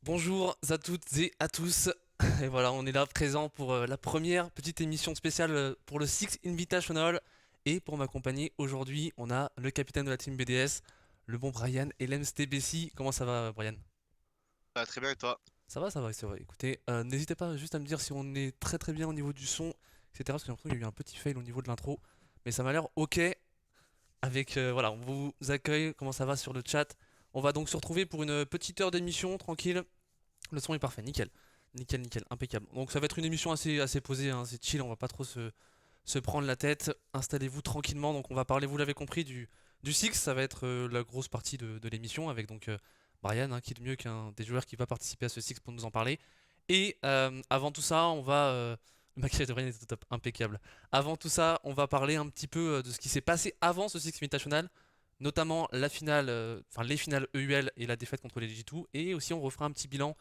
Bonjour à toutes et à tous. Et voilà, on est là présent pour la première petite émission spéciale pour le Six Invitational. Et pour m'accompagner aujourd'hui, on a le capitaine de la team BDS, le bon Brian et l'MSTBC. Comment ça va, Brian? Ah, très bien, et toi? Ça va, c'est vrai. Écoutez, n'hésitez pas juste à me dire si on est très très bien au niveau du son, etc. Parce que j'ai l'impression qu'il y a eu un petit fail au niveau de l'intro. Mais ça m'a l'air ok. Avec, voilà, on vous accueille. Comment ça va sur le chat? On va donc se retrouver pour une petite heure d'émission, tranquille. Le son est parfait, nickel. Nickel, nickel, impeccable. Donc ça va être une émission assez posée, hein, c'est chill, on va pas trop se prendre la tête. Installez-vous tranquillement, donc on va parler, vous l'avez compris, du Six, ça va être la grosse partie de l'émission, avec donc Brian, hein, qui est de mieux qu'un des joueurs qui va participer à ce Six pour nous en parler. Et avant tout ça, on va... le maquillage de Brian est au top, impeccable. Avant tout ça, on va parler un petit peu de ce qui s'est passé avant ce Six Invitational, notamment la finale, enfin les finales EUL et la défaite contre les G2, et aussi on refera un petit bilan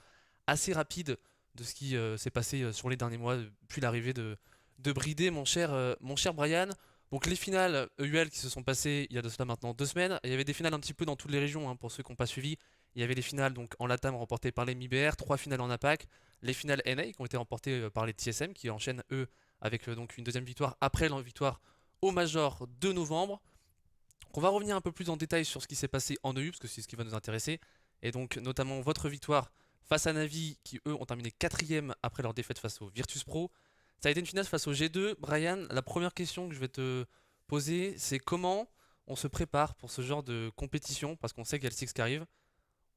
assez rapide de ce qui s'est passé sur les derniers mois depuis l'arrivée de Bridé, mon cher Brian. Donc les finales EUL qui se sont passées il y a de cela maintenant 2 semaines. Il y avait des finales un petit peu dans toutes les régions, hein, pour ceux qui n'ont pas suivi. Il y avait les finales donc en LATAM remportées par les MIBR, 3 finales en APAC, les finales NA qui ont été remportées par les TSM qui enchaînent eux avec donc une deuxième victoire après leur victoire au Major de novembre. Donc on va revenir un peu plus en détail sur ce qui s'est passé en EU parce que c'est ce qui va nous intéresser. Et donc notamment votre victoire face à Navi qui eux ont terminé quatrième après leur défaite face au Virtus Pro. Ça a été une finale face au G2. Brian, la première question que je vais te poser, c'est comment on se prépare pour ce genre de compétition parce qu'on sait qu'il y a le Six qui arrive.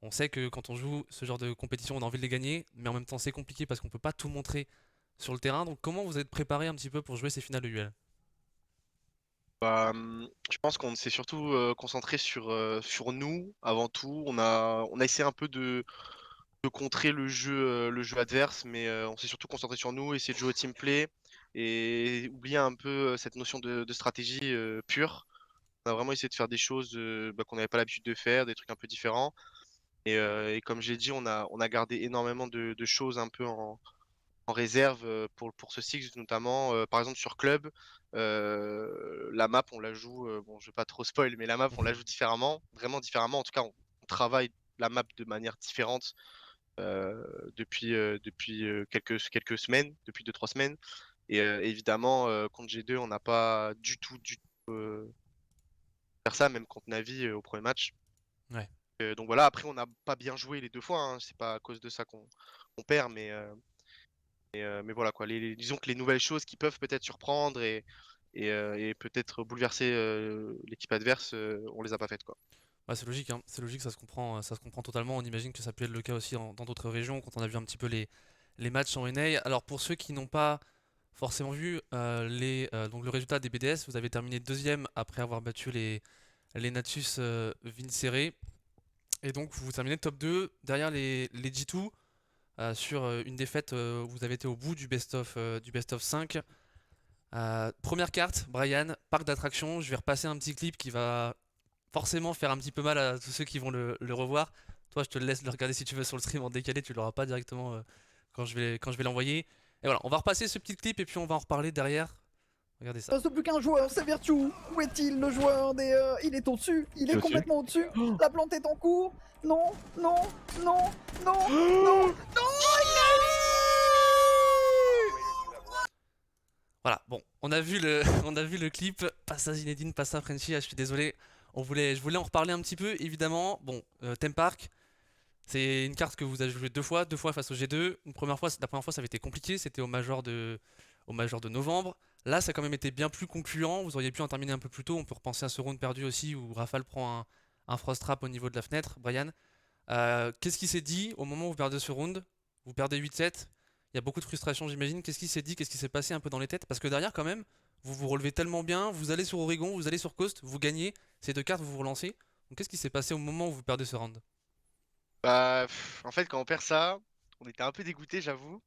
On sait que quand on joue ce genre de compétition, on a envie de les gagner, mais en même temps c'est compliqué parce qu'on peut pas tout montrer sur le terrain. Donc comment vous êtes préparé un petit peu pour jouer ces finales de UL? Je pense qu'on s'est surtout concentré sur nous avant tout. On a essayé un peu de contrer le jeu adverse, mais on s'est surtout concentré sur nous, essayer de jouer au team play et oublier un peu cette notion de stratégie pure. On a vraiment essayé de faire des choses qu'on n'avait pas l'habitude de faire, des trucs un peu différents. Et comme j'ai dit, on a gardé énormément de choses un peu en réserve pour ce Six notamment. Par exemple sur Club, la map on la joue, bon je vais pas trop spoil, mais la map on la joue différemment, vraiment différemment. En tout cas on travaille la map de manière différente depuis quelques semaines, depuis 2, 3 semaines. Et évidemment contre G2 on n'a pas du tout faire ça, même contre Navi au premier match. Ouais. Donc voilà, après on n'a pas bien joué les 2 fois, hein. C'est pas à cause de ça qu'on perd, mais voilà quoi. Disons que les nouvelles choses qui peuvent peut-être surprendre et peut-être bouleverser l'équipe adverse, on les a pas faites quoi. Ouais, c'est logique, hein. C'est logique, ça se comprend totalement. On imagine que ça peut être le cas aussi dans d'autres régions quand on a vu un petit peu les matchs en NA. Alors pour ceux qui n'ont pas forcément vu donc le résultat des BDS, vous avez terminé deuxième après avoir battu les Natus Vincere. Et donc vous terminez top 2 derrière les G2 sur une défaite où vous avez été au bout du best of 5. Première carte, Brian, parc d'attractions. Je vais repasser un petit clip qui va forcément faire un petit peu mal à tous ceux qui vont le revoir. Toi, je te laisse le regarder si tu veux sur le stream en décalé, tu l'auras pas directement quand je vais l'envoyer. Et voilà, on va repasser ce petit clip et puis on va en reparler derrière. Regardez ça. Il ne reste plus qu'un joueur, c'est Virtue. Où est-il le joueur des. Il est au-dessus, il Tu es est au-dessus? complètement au-dessus. La plante est en cours. Non, non, non, non, non, non, il a Voilà, bon, on a vu le, on a vu le clip. Passe à Zinedine, passe à Frenchy. Ah, je suis désolé. Je voulais en reparler un petit peu, évidemment. Bon, Theme Park, c'est une carte que vous avez joué deux fois face au G2. La première fois, ça avait été compliqué. C'était au major de novembre. Là, ça a quand même été bien plus concluant. Vous auriez pu en terminer un peu plus tôt. On peut repenser à ce round perdu aussi où Rafale prend un frost trap au niveau de la fenêtre. Brian, qu'est-ce qui s'est dit au moment où vous perdez ce round? Vous perdez 8-7. Il y a beaucoup de frustration, j'imagine. Qu'est-ce qui s'est dit? Qu'est-ce qui s'est passé un peu dans les têtes? Parce que derrière, quand même, vous vous relevez tellement bien. Vous allez sur Oregon, vous allez sur Coast, vous gagnez. Ces deux cartes, vous vous relancez. Donc, qu'est-ce qui s'est passé au moment où vous perdez ce round? En fait quand on perd ça, on était un peu dégoûté j'avoue.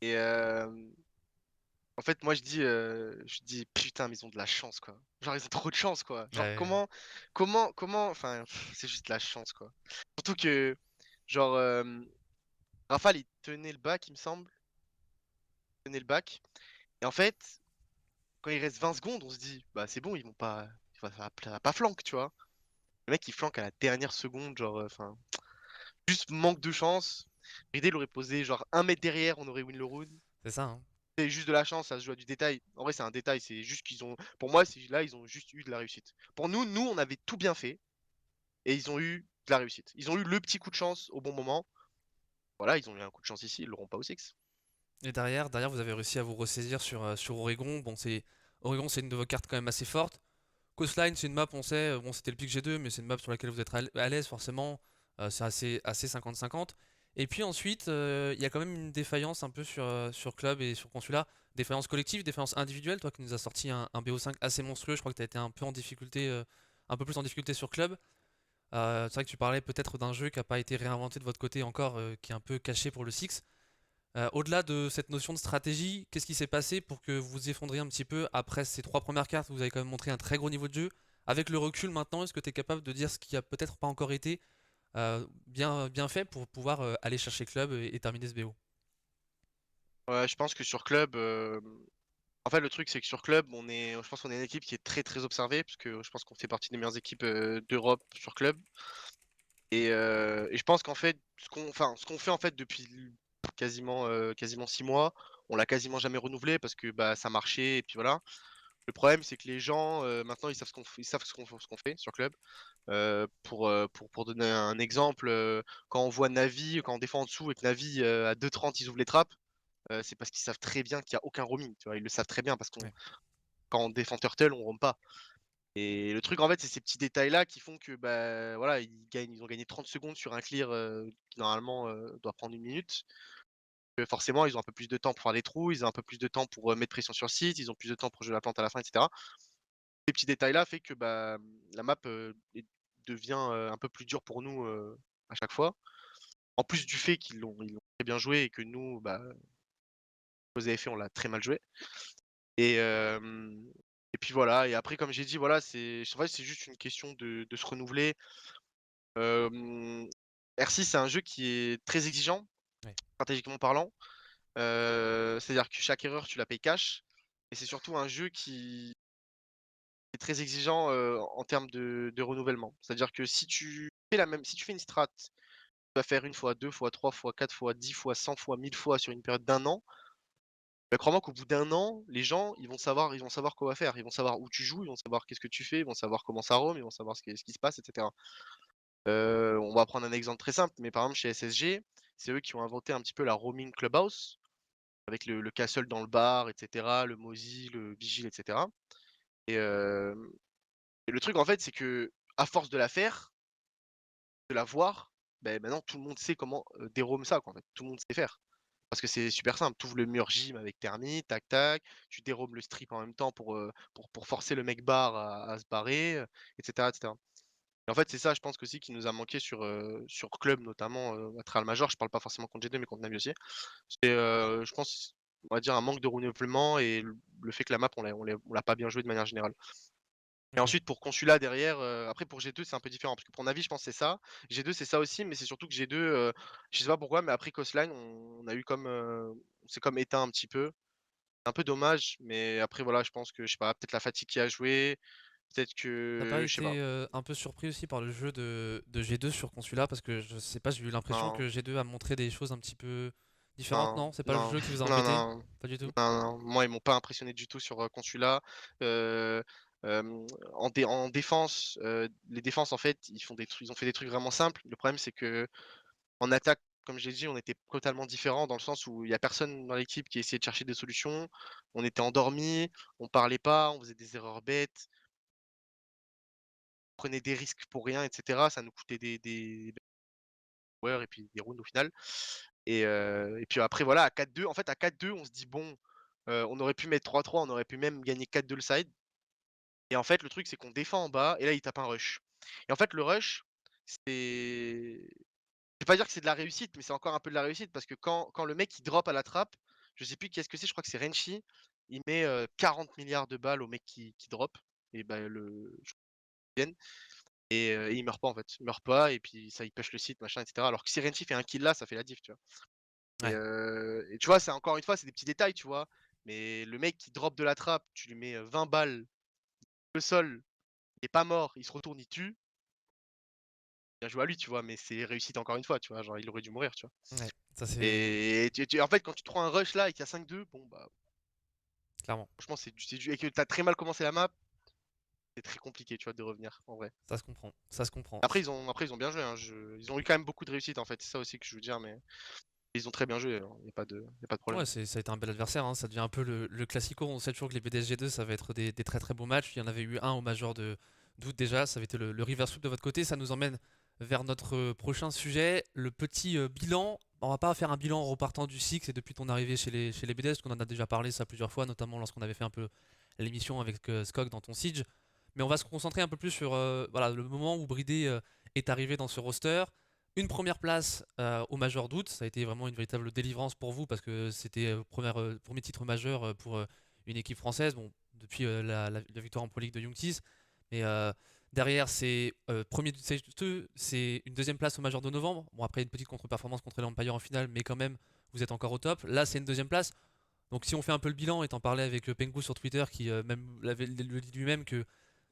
Et en fait moi je dis putain mais ils ont de la chance quoi. Genre ils ont trop de chance quoi. Genre Ouais. comment, enfin c'est juste de la chance quoi. Surtout que genre Rafale il tenait le bac il me semble, il tenait le bac. Et en fait quand il reste 20 secondes, on se dit, bah c'est bon, ils vont pas, ça va pas flanque, tu vois. Le mec, il flanque à la dernière seconde, genre, enfin, juste manque de chance. Ridé l'aurait posé genre 1 mètre derrière, on aurait win le round. C'est ça, hein. C'est juste de la chance, ça se joue à du détail. En vrai, c'est un détail, c'est juste qu'ils ont. Pour moi, là, ils ont juste eu de la réussite. Pour nous, on avait tout bien fait et ils ont eu de la réussite. Ils ont eu le petit coup de chance au bon moment. Voilà, ils ont eu un coup de chance ici, ils l'auront pas au Six. Et derrière, vous avez réussi à vous ressaisir sur Oregon. Bon, Oregon, c'est une de vos cartes quand même assez forte. Coastline, c'est une map, on sait, bon, c'était le pick G2, mais c'est une map sur laquelle vous êtes à l'aise, forcément. C'est assez 50-50. Et puis ensuite, il y a quand même une défaillance un peu sur Club et sur Consulat. Défaillance collective, défaillance individuelle. Toi qui nous as sorti un BO5 assez monstrueux, je crois que tu as été un peu en difficulté, un peu plus en difficulté sur Club. C'est vrai que tu parlais peut-être d'un jeu qui n'a pas été réinventé de votre côté encore, qui est un peu caché pour le Six. Au-delà de cette notion de stratégie, qu'est-ce qui s'est passé pour que vous vous effondriez un petit peu après ces 3 premières cartes où vous avez quand même montré un très gros niveau de jeu? Avec le recul maintenant, est-ce que tu es capable de dire ce qui a peut-être pas encore été bien fait pour pouvoir aller chercher club et terminer ce BO? Ouais, je pense que sur Club, en fait, le truc, c'est que sur Club, je pense qu'on est une équipe qui est très très observée, parce que je pense qu'on fait partie des meilleures équipes d'Europe sur Club. Et je pense qu'en fait, ce qu'on fait en fait depuis quasiment 6 mois, on l'a quasiment jamais renouvelé parce que bah ça marchait et puis voilà. Le problème, c'est que les gens maintenant ils savent ce qu'on fait sur Club. Pour donner un exemple, quand on voit Navi, quand on défend en dessous et que Navi à 2,30 ils ouvrent les trappes, c'est parce qu'ils savent très bien qu'il n'y a aucun roaming. Tu vois, ils le savent très bien parce qu'on Ouais. quand on défend Turtle, on roam pas. Et le truc, en fait, c'est ces petits détails-là qui font que, bah, voilà, ils ont gagné 30 secondes sur un clear qui normalement doit prendre 1 minute. Forcément, ils ont un peu plus de temps pour faire les trous, ils ont un peu plus de temps pour mettre pression sur le site, ils ont plus de temps pour jouer la plante à la fin, etc. Ces petits détails-là fait que bah, la map devient un peu plus dure pour nous à chaque fois. En plus du fait ils l'ont très bien joué et que nous, bah, aux AFA, on l'a très mal joué. Et, et puis voilà, et après, comme j'ai dit, voilà, en fait, c'est juste une question de se renouveler. R6, c'est un jeu qui est très exigeant, Ouais. stratégiquement parlant. C'est-à-dire que chaque erreur, tu la payes cash. Et c'est surtout un jeu qui est très exigeant en termes de renouvellement. C'est-à-dire que si tu fais une strat, tu vas faire 1 fois, 2 fois, 3 fois, 4 fois, 10 fois, 100 fois, 1000 fois sur une période d'1 an. Bah, crois-moi qu'au bout d'1 an, les gens, ils vont savoir quoi faire. Ils vont savoir où tu joues, ils vont savoir qu'est-ce que tu fais, ils vont savoir comment ça roam, ils vont savoir ce qui se passe, etc. On va prendre un exemple très simple, mais par exemple chez SSG, c'est eux qui ont inventé un petit peu la roaming clubhouse, avec le castle dans le bar, et cetera, le Mozy, le vigile, et cetera. Et et le truc en fait, c'est que à force de la faire, de la voir, beh, maintenant tout le monde sait comment, déroam ça quoi, en fait. Tout le monde sait faire. Parce que c'est super simple, tu ouvres le mur gym avec Thermite, tac tac, tu déromes le strip en même temps pour forcer le mec bar à se barrer, et cetera, et cetera. Et en fait, c'est ça, je pense qu'aussi qui nous a manqué sur club notamment, à Trial Major. Je parle pas forcément contre G2 mais contre Navi aussi. C'est, je pense, on va dire un manque de renouvellement et le fait que la map on l'a pas bien joué de manière générale. Et Ok. ensuite pour Consulat derrière, après pour G2 c'est un peu différent parce que pour Navi je pense c'est ça. G2 c'est ça aussi, mais c'est surtout que G2, je sais pas pourquoi, mais après Coastline on a eu comme, on s'est comme éteint un petit peu. C'est un peu dommage, mais après voilà, je pense que je sais pas, peut-être la fatigue qui a joué, peut-être T'as pas que je sais pas. été un peu surpris aussi par le jeu de G2 sur Consulat parce que je sais pas, j'ai eu l'impression Non. que G2 a montré des choses un petit peu différentes, Non, non? C'est pas le non, jeu qui vous a non, embêté? non, Pas du tout? non, non, moi ils m'ont pas impressionné du tout sur, Consulat. Heu, en défense, les défenses en fait, ils ont fait des trucs vraiment simples. Le problème c'est que en attaque, comme j'ai dit, on était totalement différents dans le sens où il y a personne dans l'équipe qui essayait de chercher des solutions. On était endormis, on parlait pas, on faisait des erreurs bêtes, on prenait des risques pour rien et cetera. Ça nous coûtait des joueurs et puis des rounds au final. Et puis après voilà, à 4-2, en fait à 4-2, on se dit: «Bon, on aurait pu mettre 3-3, on aurait pu même gagner 4-2 le side». Et en fait, le truc, c'est qu'on défend en bas et là, ils tapent un rush. Et en fait, le rush, c'est je vais pas dire que c'est de la réussite, mais c'est encore un peu de la réussite parce que quand le mec il drop à la trappe, je sais plus qu'est-ce que c'est, je crois que c'est Renchi, il met 40 milliards de balles au mec qui drop et bah, je gagne et il meurt pas en fait. Il meurt pas et puis ça il pêche le site machin et cetera. Alors que si Renchi fait un kill là, ça fait la diff, tu vois? Ouais. Et tu vois, c'est encore une fois, c'est des petits détails, tu vois? Mais le mec qui drop de la trappe, tu lui mets 20 balles, le sol, il est pas mort, il se retourne, il tue. bien joué à lui, tu vois, mais c'est réussite encore une fois, tu vois, genre il aurait dû mourir, tu vois. Ouais, ça c'est Et en fait, quand tu te prends un rush là et qu'il y a 5-2, bon bah clairement, franchement et que t'as très mal commencé la map, c'est très compliqué, tu vois, de revenir en vrai. ça se comprend, ça se comprend. Après ils ont bien joué, hein, ils ont eu quand même beaucoup de réussite en fait, c'est ça aussi que je veux dire, mais ils ont très bien joué, il y a pas de problème. Ouais, ça a été un bel adversaire, hein. Ça devient un peu le classico. On sait toujours que les BDSG2, ça va être des très très beaux matchs. Il y en avait eu un au Major d'août déjà, ça avait été le reverse sweep de votre côté. Ça nous emmène vers notre prochain sujet, le petit bilan. On va pas faire un bilan en repartant du Six et depuis ton arrivée chez les BDS, parce qu'on en a déjà parlé ça plusieurs fois, notamment lorsqu'on avait fait un peu l'émission avec Skog dans ton Siege. Mais on va se concentrer un peu plus sur voilà, le moment où Bridé est arrivé dans ce roster. Une première place au Major d'août, ça a été vraiment une véritable délivrance pour vous parce que c'était premier titre majeur pour une équipe française. Bon, depuis la victoire en Pro League de Youngtis, mais derrière c'est une deuxième place au Major de novembre. Bon, après une petite contre-performance contre l'Empire en finale, mais quand même vous êtes encore au top. Là, c'est une deuxième place. Donc si on fait un peu le bilan, et t'en parlais avec Pengu sur Twitter qui même le dit lui-même que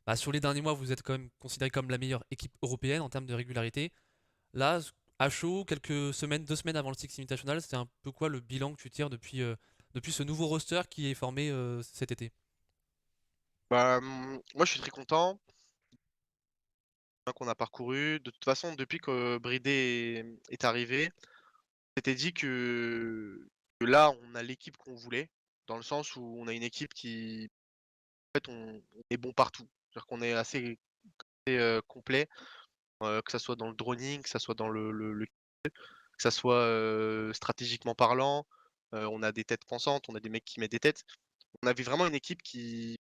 bah, sur les derniers mois, vous êtes quand même considéré comme la meilleure équipe européenne en termes de régularité. Là, à chaud, quelques semaines, 2 semaines avant le Six Invitational, c'était un peu quoi le bilan que tu tires depuis ce nouveau roster qui est formé cet été? Bah, moi je suis très content qu'on a parcouru. De toute façon, depuis que Bridé est arrivé, on s'était dit que là, on a l'équipe qu'on voulait, dans le sens où on a une équipe qui, en fait, on est bon partout. C'est-à-dire qu'on est assez complet, que ça soit dans le droning, que ça soit dans que ça soit stratégiquement parlant. On a des têtes pensantes, on a des mecs qui mettent des têtes. On avait vraiment une équipe qui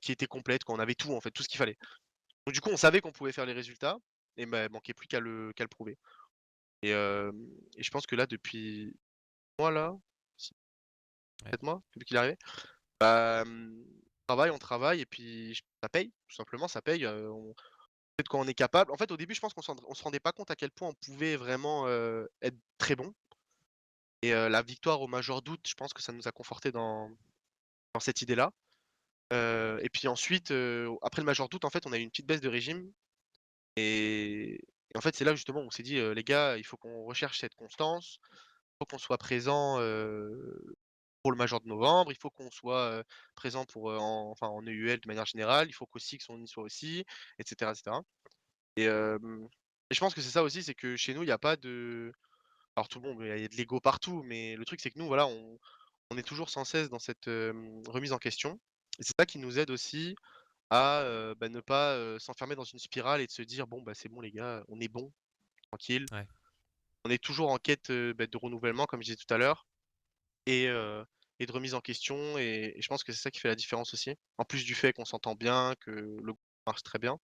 était complète, quoi. On avait tout, en fait, tout ce qu'il fallait. Donc du coup, on savait qu'on pouvait faire les résultats et bah, il manquait plus qu'à le prouver. Et je pense que là, depuis mois là, si Ouais. 7 mois, depuis qu'il est arrivé, bah, on travaille et puis ça paye, tout simplement, ça paye, on sait de quoi on est capable. En fait, au début, je pense qu'on se rendait pas compte à quel point on pouvait vraiment, être très bon et la victoire au Major d'août, je pense que ça nous a confortés dans cette idée-là. Et puis ensuite, après le Major d'août, en fait, on a eu une petite baisse de régime et en fait, c'est là justement où on s'est dit: «Les gars, il faut qu'on recherche cette constance, il faut qu'on soit présent, pour le Major de novembre, il faut qu'on soit, présent pour, en EUL de manière générale, il faut qu'aussi que on y soit aussi» et cetera et je pense que c'est ça aussi, c'est que chez nous, il y a pas de alors tout le monde, il y a de l'ego partout, mais le truc, c'est que nous, voilà, on est toujours sans cesse dans cette, remise en question et c'est ça qui nous aide aussi à, bah, ne pas, s'enfermer dans une spirale et de se dire: «Bon, bah, c'est bon les gars, on est bon, tranquille». Ouais. On est toujours en quête, bah, de renouvellement comme je disais tout à l'heure et heu et de remise en question et je pense que c'est ça qui fait la différence aussi. En plus du fait qu'on s'entend bien, que le groupe marche très bien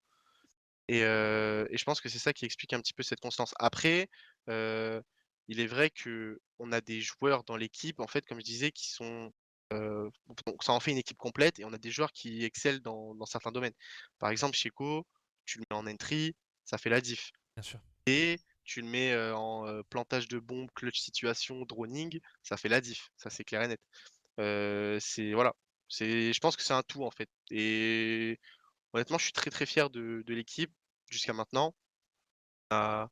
et je pense que c'est ça qui explique un petit peu cette constance. Après, heu, il est vrai qu'on a des joueurs dans l'équipe, en fait, comme je disais, qui sont, donc ça en fait une équipe complète et on a des joueurs qui excellent dans certains domaines. Par exemple, Checo, tu le mets en entry, ça fait la diff. Bien sûr. Et tu le mets, en, plantage de bombes, clutch situation, droning, ça fait la diff, ça c'est clair et net. C'est voilà, je pense que c'est un tout en fait et honnêtement, je suis très, très fier de l'équipe jusqu'à maintenant. Ah,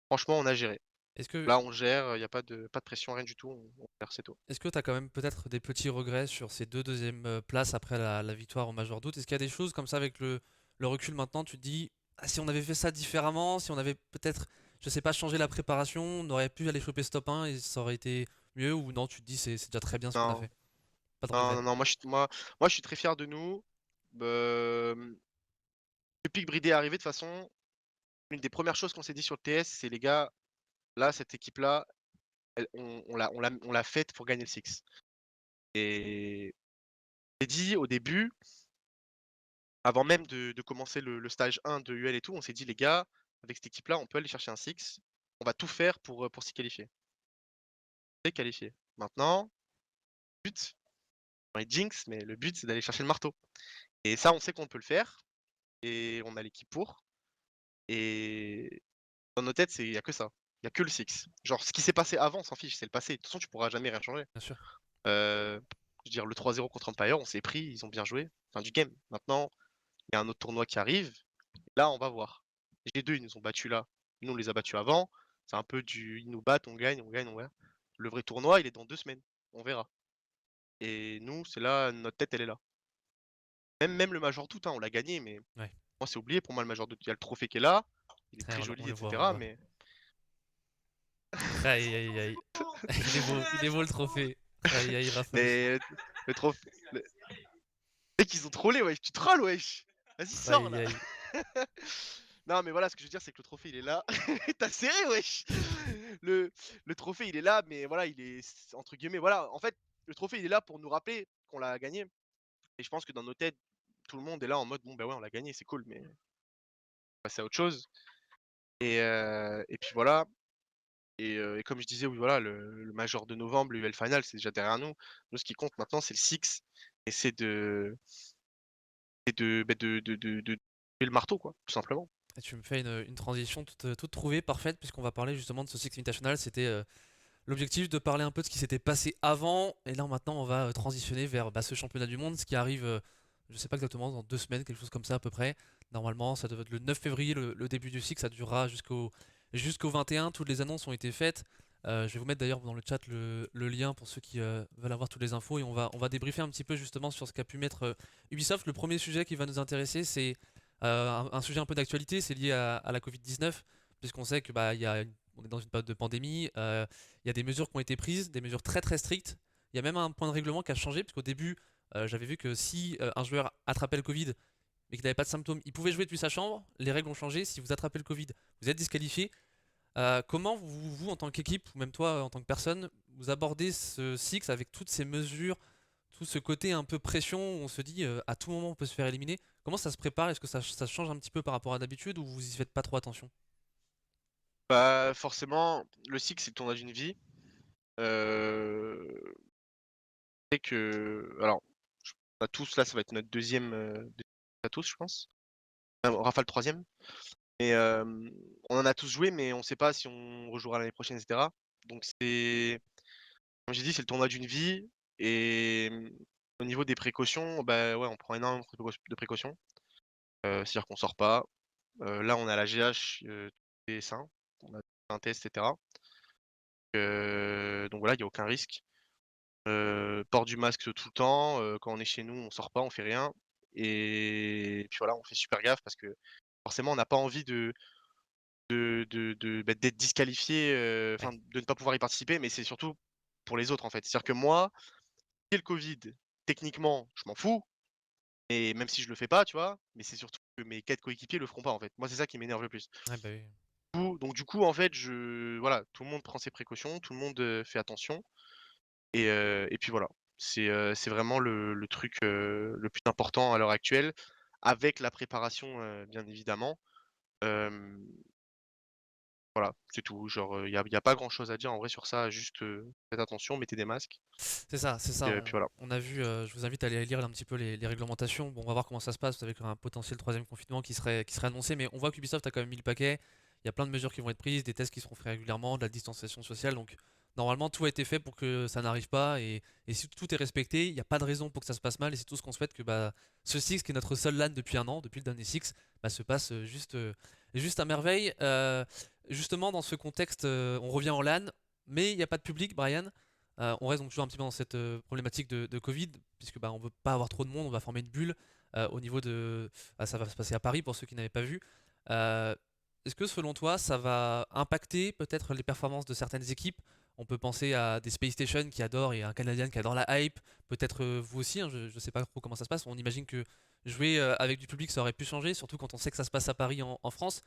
franchement, on a géré. Est-ce que Là, on gère, il y a pas de pression, rien du tout, on gère, c'est tout. est-ce que tu as quand même peut-être des petits regrets sur ces deux deuxièmes places après la victoire au Major d'août? Est-ce qu'il y a des choses comme ça avec le recul maintenant, tu te dis, ah, si on avait fait ça différemment, si on avait peut-être, je sais pas, changé la préparation, on aurait pu aller choper ce top 1 et ça aurait été mieux ou non, tu te dis c'est déjà très bien ce qu'on a Non, fait? Pas de non, regrets. non, non, moi je suis très fier de nous. Hem, Depuis que Bridé est arrivé, de toute façon, une des premières choses qu'on s'est dit sur le TS, c'est: «Les gars, là, cette équipe-là, elle on l'a faite pour gagner le Six». Et j'ai dit au début, avant même de commencer le stage 1 de UL et tout, on s'est dit: «Les gars, avec cette équipe-là, on peut aller chercher un Six. On va tout faire pour s'y qualifier». On s'est qualifié. Maintenant, le but, on est jinx, mais le but, c'est d'aller chercher le marteau. Et ça, on sait qu'on peut le faire et on a l'équipe pour. Et dans nos têtes, il y a que ça. Il y a que le Six. Genre, ce qui s'est passé avant, on s'en fiche, c'est le passé. De toute façon, tu pourras jamais rien changer. Bien sûr. Heu, je veux dire, le 3-0 contre Empire, on s'est pris, ils ont bien joué. Fin du game. Maintenant, il y a un autre tournoi qui arrive. Là, on va voir. G2, ils nous ont battus là. Nous, on les a battus avant. C'est un peu du ils nous battent, on gagne, on gagne, on gagne. Le vrai tournoi, il est dans 2 semaines. On verra. Et nous, c'est là, notre tête, elle est là. Même le Major Doute, hein, on l'a gagné, mais Ouais. moi, c'est oublié pour moi le Major Doute. Il y a le trophée qui est là, il est Ouais, très on joli, le voit, on le etc. voit. Mais Aïe, aïe, aïe. Il est beau le trophée. Aïe, aïe, Raphaël. mais le trophée, mec, ils ont trollé, wesh. Tu trolls, wesh. Vas-y, sors Aïe, là. aïe. Non, mais voilà, ce que je veux dire, c'est que le trophée, il est là. T'as serré, wesh. Le, le trophée, il est là, mais voilà, il est entre guillemets. Voilà, en fait, le trophée, il est là pour nous rappeler qu'on l'a gagné. Et je pense que dans nos têtes, tout le monde est là en mode bon, bah ouais, on l'a gagné, c'est cool, mais on va passer à autre chose. Et puis voilà. Et comme je disais, oui, voilà, le Major de novembre, le UL Final, c'est déjà derrière nous. Nous, ce qui compte maintenant, c'est le Six. Et c'est de tuer le marteau, quoi, tout simplement. Et tu me fais une transition toute trouvée, parfaite, puisqu'on va parler justement de ce Six Invitational. C'était l'objectif de parler un peu de ce qui s'était passé avant. Et là, maintenant, on va transitionner vers ce championnat du monde, ce qui arrive, je sais pas exactement, dans 2 semaines, quelque chose comme ça à peu près. Normalement, ça devait être le 9 février, le début du Six. Ça durera jusqu'au 21. Toutes les annonces ont été faites. Je vais vous mettre d'ailleurs dans le chat le lien pour ceux qui veulent avoir toutes les infos et on va débriefer un petit peu justement sur ce qu'a pu mettre Ubisoft. Le premier sujet qui va nous intéresser, c'est un sujet un peu d'actualité, c'est lié à la Covid-19, puisqu'on sait que on est dans une période de pandémie, il y a des mesures qui ont été prises, des mesures très très strictes. Il y a même un point de règlement qui a changé, puisqu'au début, j'avais vu que si un joueur attrapait le Covid mais qu'il n'avait pas de symptômes, il pouvait jouer depuis sa chambre. Les règles ont changé. Si vous attrapez le Covid, vous êtes disqualifié. Comment vous, en tant qu'équipe, ou même toi en tant que personne, vous abordez ce Six avec toutes ces mesures, tout ce côté un peu pression où on se dit à tout moment on peut se faire éliminer? Comment ça se prépare? Est-ce que ça change un petit peu par rapport à d'habitude ou vous y faites pas trop attention? Bah, forcément, le Six, c'est le tournoi d'une vie. C'est que, alors, on a tous là, ça va être notre deuxième, à tous, je pense. Rafa le troisième. Et on en a tous joué, mais on sait pas si on rejouera l'année prochaine, etc. Donc c'est, comme j'ai dit, c'est le tournoi d'une vie. Et au niveau des précautions, bah ouais, on prend énormément de précautions. C'est-à-dire qu'on sort pas. Là, on est à la GH, tous les seins. On a un test, etc. Donc voilà, il y a aucun risque. Port du masque tout le temps, quand on est chez nous, on sort pas, on fait rien. Et puis voilà, on fait super gaffe parce que forcément, on n'a pas envie d'être disqualifié, Ouais. enfin de ne pas pouvoir y participer, mais c'est surtout pour les autres en fait. C'est-à-dire que moi, j'ai le Covid, techniquement, je m'en fous, et même si je le fais pas, tu vois? Mais c'est surtout que mes 4 coéquipiers le feront pas en fait. Moi, c'est ça qui m'énerve le plus. Ouais, bah oui. Donc du coup, en fait, voilà, tout le monde prend ses précautions, tout le monde, fait attention. Et puis voilà. C'est vraiment le truc, le plus important à l'heure actuelle, avec la préparation, bien évidemment. Hem, voilà, c'est tout. Genre, il y a pas grand chose à dire en vrai sur ça, juste, faites attention, mettez des masques C'est ça, c'est ça. et puis voilà. On a vu, je vous invite à aller lire un petit peu les réglementations. Bon, on va voir comment ça se passe avec un potentiel troisième confinement qui serait annoncé, mais on voit qu'Ubisoft a quand même mis le paquet. Il y a plein de mesures qui vont être prises, des tests qui seront faits régulièrement, de la distanciation sociale. Donc, normalement, tout a été fait pour que ça n'arrive pas. Et si tout est respecté, il n'y a pas de raison pour que ça se passe mal. Et c'est tout ce qu'on souhaite que ce Six, qui est notre seul LAN depuis un an, depuis le dernier Six, se passe juste à merveille. Justement, dans ce contexte, on revient en LAN, mais il n'y a pas de public, Brian. On reste donc toujours un petit peu dans cette problématique de Covid, puisque on veut pas avoir trop de monde, on va former une bulle au niveau de. Ça va se passer à Paris pour ceux qui n'avaient pas vu. Euh, Est-ce que selon toi, ça va impacter peut-être les performances de certaines équipes? On peut penser à des Space Station qui adorent et un Canadien qui adore la hype. Peut-être vous aussi, hein, je ne sais pas trop comment ça se passe. On imagine que jouer avec du public, ça aurait pu changer, surtout quand on sait que ça se passe à Paris en France.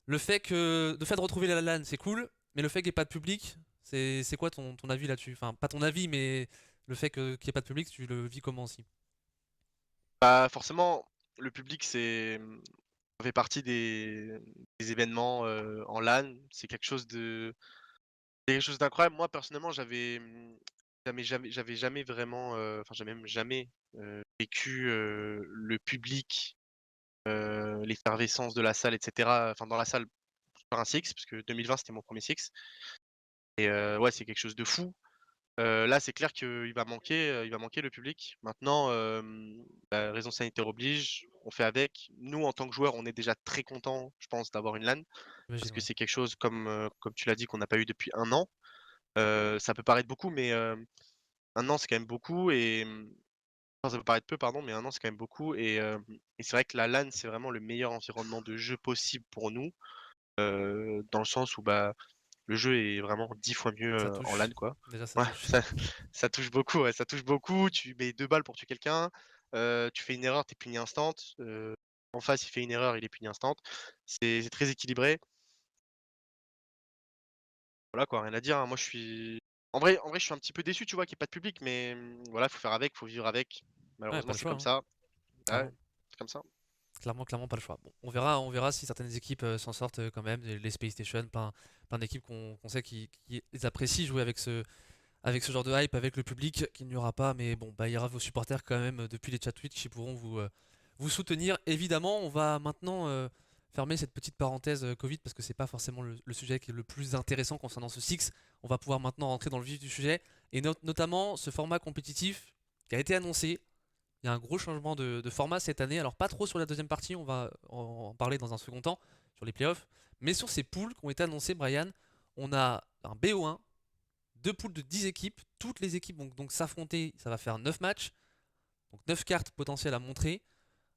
Le fait de retrouver la LAN, c'est cool, mais le fait qu'il n'y ait pas de public, c'est quoi ton avis là-dessus? Enfin, pas ton avis, mais le fait qu'il n'y ait pas de public, tu le vis comment aussi? Bah, forcément, le public, ça fait partie des événements, en LAN. C'est quelque chose d'incroyable. Moi, personnellement, j'avais jamais vraiment, enfin, j'avais même jamais, vécu, le public, l'effervescence de la salle et cetera, enfin dans la salle sur un Six, parce que 2020 c'était mon premier Six. Et ouais, c'est quelque chose de fou. Là, c'est clair qu'il va manquer le public. Maintenant, raison sanitaire oblige, on fait avec. Nous, en tant que joueurs, on est déjà très contents, je pense, d'avoir une LAN parce J'imagine, que ouais. c'est quelque chose comme tu l'as dit, qu'on n'a pas eu depuis 1 an. Ça peut paraître beaucoup, mais 1 an, c'est quand même beaucoup enfin, ça peut paraître peu, pardon, mais 1 an, c'est quand même beaucoup et c'est vrai que la LAN, c'est vraiment le meilleur environnement de jeu possible pour nous, dans le sens où, bah, le jeu est vraiment 10 fois mieux, Ça en LAN, touche. quoi. Déjà, ça Ouais, touche. ça touche beaucoup, ouais, ça touche beaucoup. Tu mets 2 balles pour tuer quelqu'un, tu fais une erreur, tu es puni instant, en face, il fait une erreur, il est puni instant. C'est très équilibré. Voilà quoi, rien à dire, hein. Moi, je suis en vrai, je suis un petit peu déçu, tu vois, qu'il y ait pas de public, mais voilà, faut faire avec, faut vivre avec. Ouais, pas Malheureusement, le c'est choix, comme hein, ça. Ah ouais, clairement. c'est comme ça. Clairement, pas le choix. Bon, on verra si certaines équipes s'en sortent quand même. Les Space Station, plein d'équipes qu'on sait qui apprécient jouer avec ce genre de hype, avec le public, qu'il n'y aura pas. Mais bon, bah, il y aura vos supporters quand même depuis les chats Twitch qui pourront vous soutenir. Évidemment, on va maintenant fermer cette petite parenthèse Covid parce que c'est pas forcément le sujet qui est le plus intéressant concernant ce Six. On va pouvoir maintenant rentrer dans le vif du sujet et notamment ce format compétitif qui a été annoncé. Il y a un gros changement de format cette année. Alors pas trop sur la deuxième partie, on va en parler dans un second temps, sur les playoffs. Mais sur ces poules qui ont été annoncées, Brian, on a un BO1, deux poules de 10 équipes. Toutes les équipes vont donc s'affronter, ça va faire 9 matchs. Donc 9 cartes potentielles à montrer.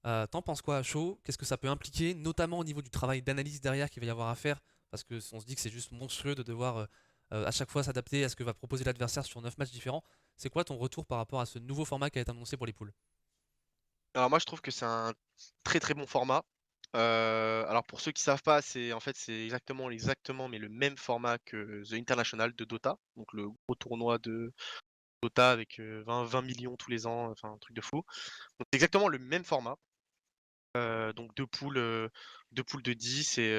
T'en penses quoi à chaud? Qu'est-ce que ça peut impliquer, notamment au niveau du travail d'analyse derrière qu'il va y avoir à faire? Parce que on se dit que c'est juste monstrueux de devoir à chaque fois s'adapter à ce que va proposer l'adversaire sur 9 matchs différents. C'est quoi ton retour par rapport à ce nouveau format qui a été annoncé pour les poules? Alors moi, je trouve que c'est un très, très bon format. Alors pour ceux qui savent pas, c'est exactement, mais le même format que The International de Dota, donc le gros tournoi de Dota avec, 20 millions tous les ans, enfin un truc de fou. Donc c'est exactement le même format, donc 2 poules de 10 et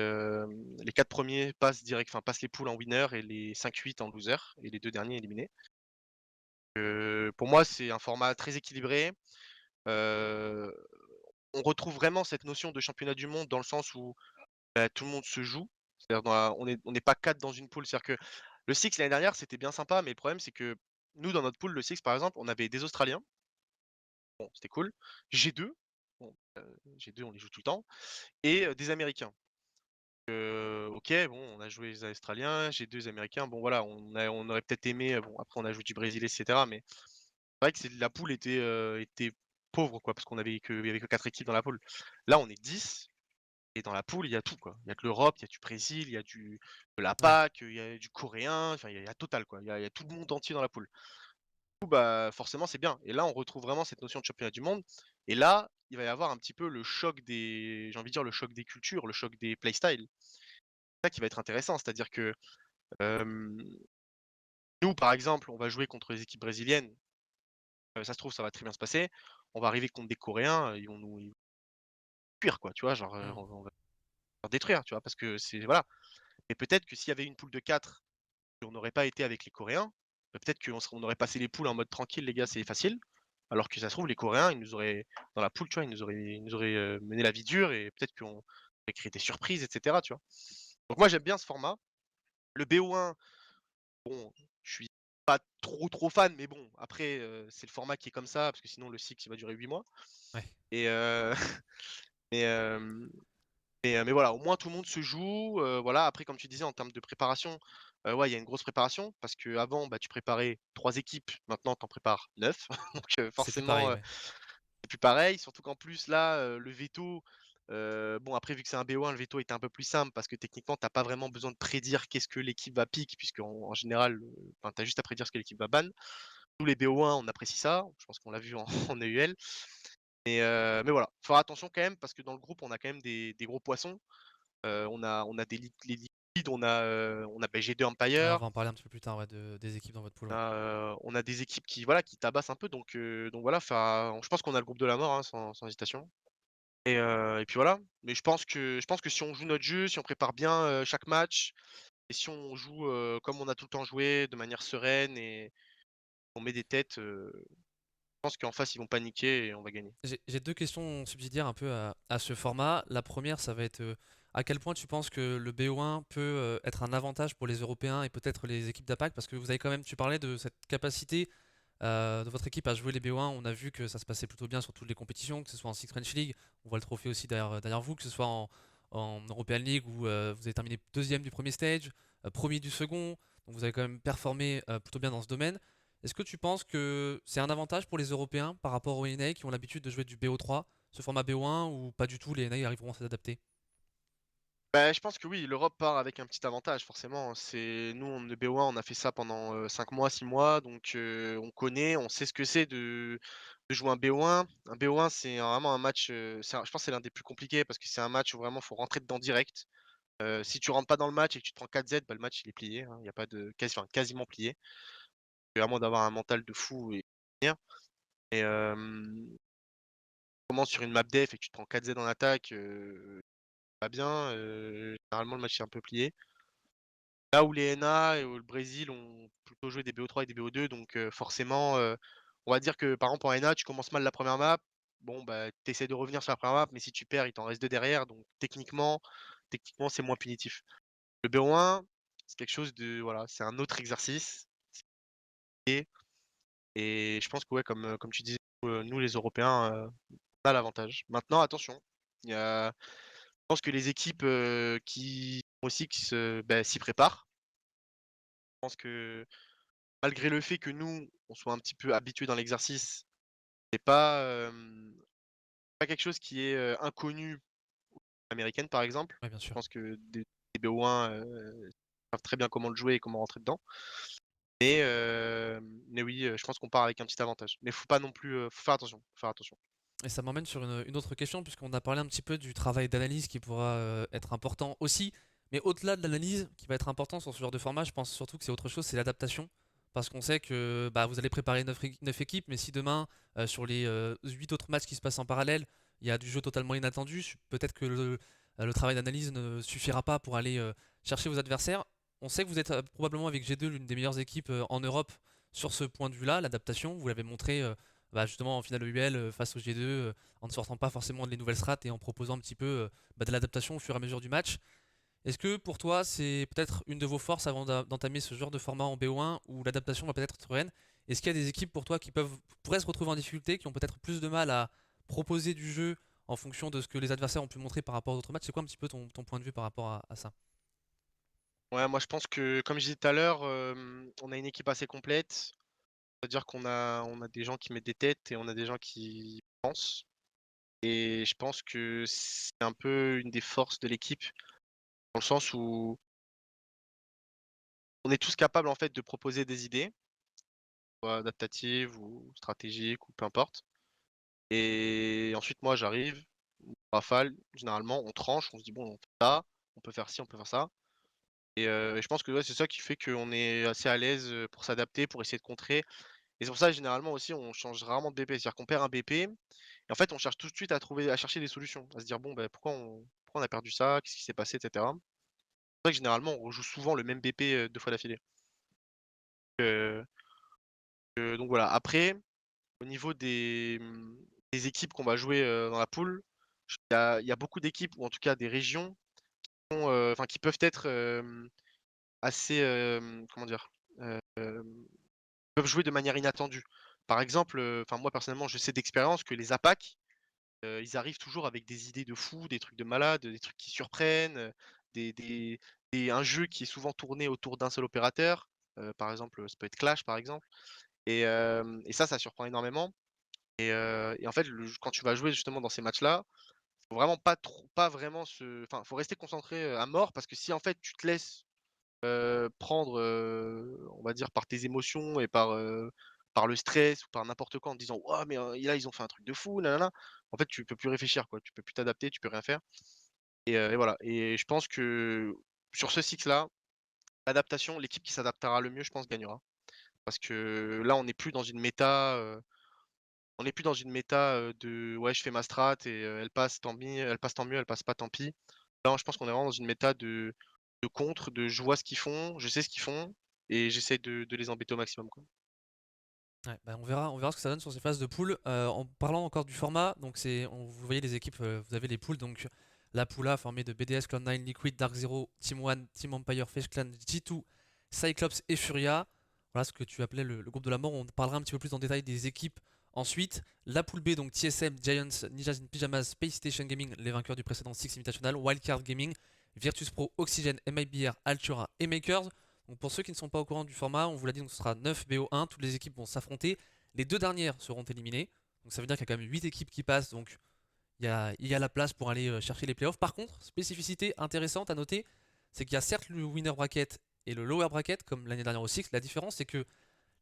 les 4 premiers passent les poules en winner et les 5-8 en loser et les 2 derniers éliminés. Pour moi, c'est un format très équilibré. Heu, on retrouve vraiment cette notion de championnat du monde dans le sens où, bah, tout le monde se joue. C'est-à-dire on n'est pas 4 dans une poule. C'est-à-dire que le Six l'année dernière, c'était bien sympa, mais le problème, c'est que nous, dans notre poule, le Six, par exemple, on avait des Australiens, bon, c'était cool. G2, bon, G2, on les joue tout le temps et des Américains. OK, bon, on a joué les Australiens, G2 Américains, bon voilà, on aurait peut-être aimé, bon après on a joué du Brésil et cetera, mais c'est vrai que la poule était pauvre quoi, parce il y avait que 4 équipes dans la poule. Là, on est 10 et dans la poule, il y a tout quoi. Il y a de l'Europe, il y a du Brésil, il y a de la Ouais, PAC, il y a du coréen, enfin il y a total quoi. Il y a tout le monde entier dans la poule. Du coup, bah, forcément, c'est bien et là, on retrouve vraiment cette notion de championnat du monde et là, il va y avoir un petit peu le choc j'ai envie de dire le choc des cultures, le choc des playstyles. C'est ça qui va être intéressant, c'est-à-dire que, hem, nous, par exemple, on va jouer contre les équipes brésiliennes, ça se trouve, ça va très bien se passer. On va arriver contre des Coréens, ils vont cuire quoi, tu vois? Genre, hmm, on va faire détruire, tu vois? Parce que c'est voilà. Et peut-être que s'il y avait une poule de 4, on n'aurait pas été avec les Coréens, peut-être on aurait passé les poules en mode tranquille, les gars, c'est facile. Alors que ça se trouve, les Coréens, ils nous auraient dans la poule, tu vois, ils nous auraient, mené la vie dure et peut-être qu'on aurait créé des surprises et cetera, tu vois? Donc moi, j'aime bien ce format. Le BO1, bon, je suis pas trop, trop fan, mais bon, après, c'est le format qui est comme ça, parce que sinon le Six, il va durer 8 mois ouais. et mais hem mais voilà, au moins tout le monde se joue, voilà. Après comme tu disais en termes de préparation, ouais, il y a une grosse préparation parce qu'avant, bah, tu préparais 3 équipes, maintenant tu en prépares 9 donc C'est plus forcément, pareil, ouais. c'est plus pareil. Surtout qu'en plus là, le veto, bon après vu que c'est un BO1, le veto était un peu plus simple parce que techniquement tu as pas vraiment besoin de prédire qu'est-ce que l'équipe va pick puisqu'en général, enfin tu as juste à prédire ce que l'équipe va ban. Nous les BO1, on apprécie ça, je pense qu'on l'a vu en en EUL mais voilà, faut faire attention quand même parce que dans le groupe, on a quand même des gros poissons. On a les liquides, on a bah, G2 Ouais, on Empire, va en parler un petit peu plus tard ouais, des équipes dans votre pool. Ouais. on a des équipes qui, voilà, qui tabassent un peu donc voilà, je pense qu'on a le groupe de la mort, hein, sans hésitation et puis voilà. Mais je pense que si on joue notre jeu, si on prépare bien, chaque match et si on joue, comme on a tout le temps joué, de manière sereine et on met des têtes, je pense qu'en face, ils vont paniquer et on va gagner. J'ai deux questions subsidiaires un peu à ce format. La première, ça va être à quel point tu penses que le BO1 peut être un avantage pour les Européens et peut-être les équipes d'APAC, parce que vous avez quand même, tu parlais de cette capacité de votre équipe à jouer les BO1. On a vu que ça se passait plutôt bien sur toutes les compétitions, que ce soit en Six French League, on voit le trophée aussi derrière vous, que ce soit en European League où vous avez terminé deuxième du premier stage, premier du second, donc vous avez quand même performé plutôt bien dans ce domaine. Est-ce que tu penses que c'est un avantage pour les Européens par rapport aux NA qui ont l'habitude de jouer du BO3, ce format BO1, ou pas du tout, les NA arriveront à s'adapter? Bah, je pense que oui, l'Europe part avec un petit avantage forcément. C'est nous, le BO1, on a fait ça pendant 5 mois, 6 mois, donc on connaît, on sait ce que c'est de jouer un BO1. Un BO1, c'est vraiment un match, je pense que c'est l'un des plus compliqués parce que c'est un match où vraiment il faut rentrer dedans direct. Si tu rentres pas dans le match et que tu te prends 4-Z, bah, le match il est plié, hein. Il y a pas de quasiment plié. À moins d'avoir un mental de fou et et commences sur une map def et que tu te prends 4Z en attaque, pas bien, généralement le match est un peu plié. Là où les NA et où le Brésil ont plutôt joué des BO3 et des BO2, donc forcément, on va dire que par exemple en NA, tu commences mal la première map, bon bah, tu essaies de revenir sur la première map, mais si tu perds, il t'en reste 2 derrière, donc techniquement c'est moins punitif. Le BO1, c'est quelque chose de voilà, c'est un autre exercice et je pense que ouais, comme tu disais, nous les Européens, on a l'avantage. Maintenant attention, il y a je pense que les équipes, qui aussi s'y préparent. Je pense que malgré le fait que nous, on soit un petit peu habitués dans l'exercice, c'est pas quelque chose qui est, inconnu américaine, par exemple. Oui, bien Je sûr. pense que des BO1, savent très bien comment le jouer et comment rentrer dedans. Mais mais oui, je pense qu'on part avec un petit avantage. Mais faut pas non plus, faut faire attention, faut faire attention. Et ça m'emmène sur une autre question, puisqu'on a parlé un petit peu du travail d'analyse qui pourra être important aussi. Mais au-delà de l'analyse, qui va être important sur ce genre de format, je pense surtout que c'est autre chose, c'est l'adaptation. Parce qu'on sait que bah, vous allez préparer 9 équipes, mais si demain, sur les 8 autres matchs qui se passent en parallèle, il y a du jeu totalement inattendu, peut-être que le travail d'analyse ne suffira pas pour aller chercher vos adversaires. On sait que vous êtes probablement avec G2 l'une des meilleures équipes en Europe sur ce point de vue-là, l'adaptation. Vous l'avez montré bah, justement en finale EUL face au G2 en ne sortant pas forcément des nouvelles strats et en proposant un petit peu bah, de l'adaptation au fur et à mesure du match. Est-ce que pour toi c'est peut-être une de vos forces avant d'entamer ce genre de format en BO1 où l'adaptation va peut-être être reine? Est-ce qu'il y a des équipes pour toi qui pourraient se retrouver en difficulté, qui ont peut-être plus de mal à proposer du jeu en fonction de ce que les adversaires ont pu montrer par rapport aux autres matchs? C'est quoi un petit peu ton point de vue par rapport à ça? Ouais, moi je pense que, comme je disais tout à l'heure, on a une équipe assez complète. C'est-à-dire qu'on a des gens qui mettent des têtes et on a des gens qui pensent et je pense que c'est un peu une des forces de l'équipe, dans le sens où on est tous capables, en fait, de proposer des idées, soit adaptatives ou stratégiques ou peu importe et ensuite moi j'arrive, rafale, généralement on tranche, on se dit: «Bon, on fait ça, on peut faire ci, on peut faire ça» et je pense que ouais, c'est ça qui fait qu'on est assez à l'aise, pour s'adapter, pour essayer de contrer et c'est pour ça généralement aussi on change rarement de BP. C'est-à-dire qu'on perd un BP et en fait on cherche tout de suite à chercher des solutions, à se dire: «Bon, bah, pourquoi on a perdu ça? Qu'est-ce qui s'est passé?» et cetera. C'est vrai que généralement on rejoue souvent le même BP, 2 fois d'affilée. Heu donc voilà. Après, au niveau des équipes qu'on va jouer, dans la poule, il y a beaucoup d'équipes ou en tout cas des régions enfin qui peuvent être, assez, comment dire? Peuvent jouer de manière inattendue. Par exemple, enfin moi personnellement je sais d'expérience que les APAC, ils arrivent toujours avec des idées de fou, des trucs de malade, des trucs qui surprennent, un jeu qui est souvent tourné autour d'un seul opérateur, par exemple, ça peut être Clash par exemple et ça surprend énormément et en fait quand tu vas jouer justement dans ces matchs-là, faut vraiment pas vraiment enfin faut rester concentré, à mort parce que si en fait tu te laisses prendre, on va dire par tes émotions et par le stress ou par n'importe quoi en te disant: «Waouh, mais là, ils ont fait un truc de fou, nanana». En fait, tu peux plus réfléchir, quoi. Tu peux plus t'adapter, tu peux rien faire et voilà et je pense que sur ce cycle-là, l'adaptation, l'équipe qui s'adaptera le mieux, je pense, gagnera. Parce que là, on n'est plus dans une méta, de: «Ouais, je fais ma strat et elle passe, tant pis, elle passe tant mieux, elle passe pas, tant pis». Là, je pense qu'on est vraiment dans une méta de contre, je vois ce qu'ils font, je sais ce qu'ils font et j'essaie de les embêter au maximum, quoi. Ouais, bah, on verra ce que ça donne sur ces phases de poule. En parlant encore du format, donc vous voyez les équipes, vous avez les poules, donc La poule A formée de BDS, Cloud9, Liquid, Dark Zero, Team One, Team Empire, Face Clan, G2, Cyclops et Furia. Voilà ce que tu appelais le groupe de la mort. On parlera un petit peu plus en détail des équipes ensuite. La poule B, donc TSM, Giants, Ninjas in Pyjamas, Space Station Gaming, les vainqueurs du précédent Six Invitational, Wildcard Gaming, Virtus Pro, Oxygen, MIBR, Altura et Makers. Donc pour ceux qui ne sont pas au courant du format, on vous l'a dit, donc ce sera 9 BO1. Toutes les équipes vont s'affronter. Les 2 dernières seront éliminées. Donc ça veut dire qu'il y a quand même 8 équipes qui passent. Donc il y a la place pour aller chercher les playoffs. Par contre, spécificité intéressante à noter, c'est qu'il y a certes le winner bracket et le lower bracket, comme l'année dernière au Six. La différence, c'est que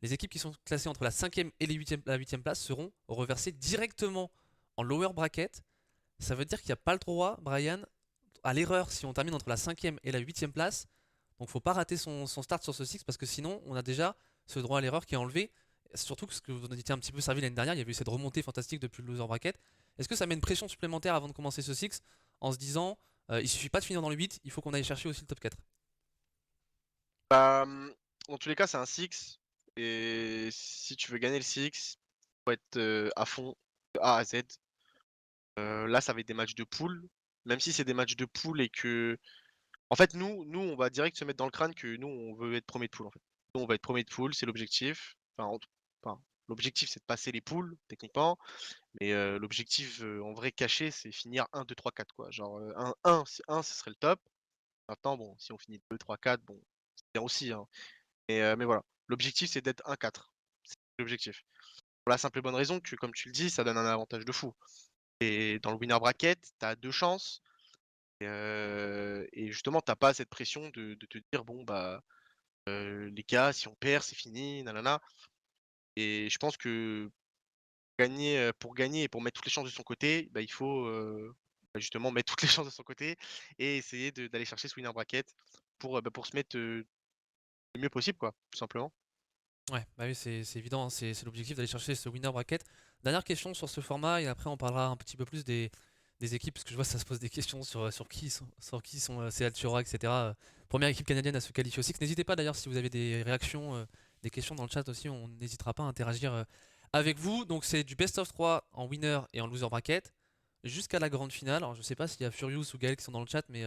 les équipes qui sont classées entre la 5ème et la 8ème place seront reversées directement en lower bracket. Ça veut dire qu'il n'y a pas le droit, Brian, à l'erreur si on termine entre la 5ème et la 8ème place. Donc faut pas rater son start sur ce Six parce que sinon on a déjà ce droit à l'erreur qui est enlevé. Surtout que ce que vous en étiez un petit peu servi l'année dernière, il y avait eu cette remontée fantastique depuis le loser bracket. Est-ce que ça met une pression supplémentaire avant de commencer ce Six en se disant il suffit pas de finir dans le 8, il faut qu'on aille chercher aussi le top 4? Bah, dans tous les cas, c'est un six. Et si tu veux gagner le six, faut être à fond, de A à Z. Là, ça va être des matchs de poule. Même si c'est des matchs de poule et que. En fait, nous, on va direct se mettre dans le crâne que nous, on veut être premier de poule. En fait. Nous, on va être premier de poule, c'est l'objectif. Enfin, l'objectif, c'est de passer les poules, techniquement. Mais l'objectif, en vrai, caché, c'est finir 1, 2, 3, 4. Quoi. Genre, 1, ce serait le top. Maintenant, bon, si on finit 2, 3, 4, bon, c'est bien aussi. Hein. Mais voilà, l'objectif, c'est d'être 1-4. C'est l'objectif. Pour la simple et bonne raison que, comme tu le dis, ça donne un avantage de fou. Et dans le winner bracket, tu as 2 chances. Et justement, t'as pas cette pression de te dire, bon, bah, les gars, si on perd, c'est fini, nanana. Et je pense que pour gagner et pour mettre toutes les chances de son côté, bah, il faut bah, justement mettre toutes les chances de son côté et essayer d'aller chercher ce winner bracket pour se mettre le mieux possible, quoi, tout simplement. Ouais, bah oui, c'est évident, hein, c'est l'objectif d'aller chercher ce winner bracket. Dernière question sur ce format, et après on parlera un petit peu plus des équipes, parce que je vois que ça se pose des questions sur qui sont ces Altura, etc. Première équipe canadienne à se qualifier au Six. N'hésitez pas d'ailleurs si vous avez des réactions, des questions dans le chat aussi, on n'hésitera pas à interagir avec vous. Donc c'est du best of 3 en winner et en loser bracket, jusqu'à la grande finale. Alors je sais pas s'il y a Furious ou Gaël qui sont dans le chat, mais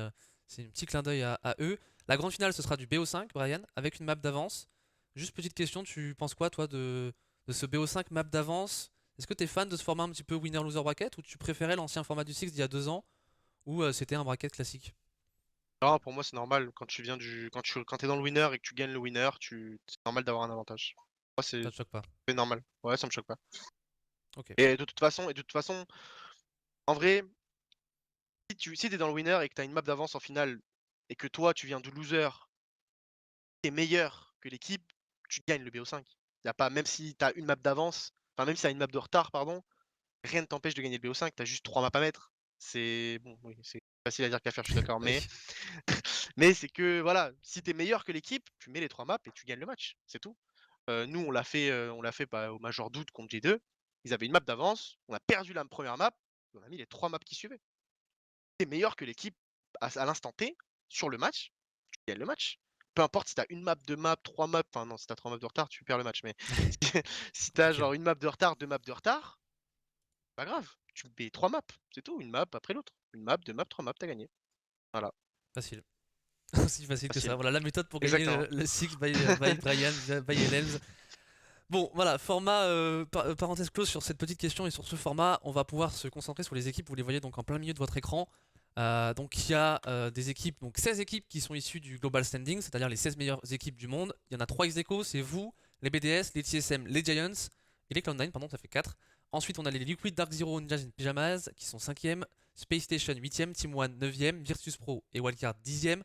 c'est un petit clin d'œil à eux. La grande finale, ce sera du BO5, Brian, avec une map d'avance. Juste petite question, tu penses quoi toi de ce BO5 map d'avance? Est-ce que tu es fan de ce format un petit peu winner-loser bracket ou tu préférais l'ancien format du Six d'il y a 2 ans où c'était un bracket classique? Non, pour moi, c'est normal. Quand t'es dans le winner et que tu gagnes le winner, c'est normal d'avoir un avantage. Moi, Ça te choque pas? c'est normal. Ouais, ça me choque pas. Ok. Et de toute façon, en vrai, si t'es dans le winner et que t'as une map d'avance en finale et que toi, tu viens du loser, t'es meilleur que l'équipe, tu gagnes le BO5. Y a pas, même si t'as une map d'avance, enfin, même si t'as une map de retard, pardon, rien ne t'empêche de gagner le BO5. T'as juste 3 maps à mettre. C'est bon, oui, c'est facile à dire qu'à faire, je suis d'accord, mais Oui. mais c'est que voilà, si t'es meilleur que l'équipe, tu mets les 3 maps et tu gagnes le match, c'est tout. Nous, on l'a fait bah, au Major Doute contre G2. Ils avaient une map d'avance, on a perdu la première map, on a mis les 3 maps qui suivaient. T'es meilleur que l'équipe à l'instant T sur le match, tu gagnes le match. Peu importe si t'as une map, 2 maps, 3 maps, enfin non, si t'as 3 maps de retard, tu perds le match. Mais si t'as Compliqué, genre ouais. une map de retard, 2 maps de retard, pas grave, tu mets 3 maps, c'est tout, une map après l'autre. Une map, 2 maps, 3 maps, t'as gagné. Voilà, Facile. Aussi facile que ça. facile. Voilà la méthode pour gagner Exactement. le Six by Brian, by Elens. Bon, voilà, format, parenthèse close sur cette petite question et sur ce format, on va pouvoir se concentrer sur les équipes, vous les voyez donc en plein milieu de votre écran. Donc il y a des équipes, donc 16 équipes qui sont issues du Global Standing, c'est-à-dire les 16 meilleures équipes du monde. Il y en a 3 ex aequo, c'est vous, les BDS, les TSM, les Giants et les Cloud9, pardon, ça fait 4. Ensuite on a les Liquid, Dark Zero, Ninjas in Pyjamas qui sont 5e, Space Station 8e, Team One 9e, Virtus Pro et Wildcard 10e.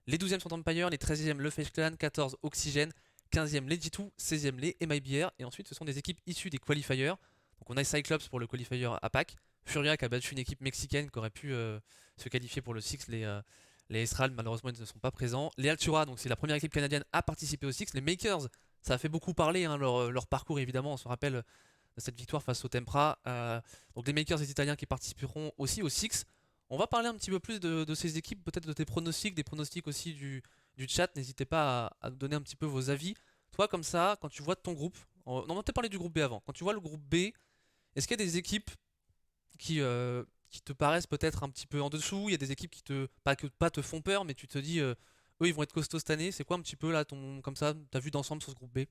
Les 12e sont Empire, les 13e le Face Clan, 14 Oxygen, 15e les G2, 16e les MIBR, et ensuite ce sont des équipes issues des qualifiers. Donc on a Cyclops pour le qualifier APAC, Furia qui a battu une équipe mexicaine qui aurait pu se qualifier pour le Six, les Estral malheureusement ils ne sont pas présents. Les Altura, donc c'est la première équipe canadienne à participer au Six. Les Makers, ça a fait beaucoup parler, hein, leur parcours évidemment, on se rappelle de cette victoire face au Tempra. Donc les Makers, les Italiens qui participeront aussi au Six. On va parler un petit peu plus de ces équipes, peut-être de tes pronostics, des pronostics aussi du chat. N'hésitez pas à nous donner un petit peu vos avis. Toi, comme ça, quand tu vois ton groupe, non, on t'a parlé du groupe B avant. Quand tu vois le groupe B, est-ce qu'il y a des équipes qui qui te paraissent peut-être un petit peu en dessous, il y a des équipes qui pas te font peur, mais tu te dis, eux ils vont être costauds cette année. C'est quoi un petit peu là comme ça, ta vue d'ensemble sur ce groupe B?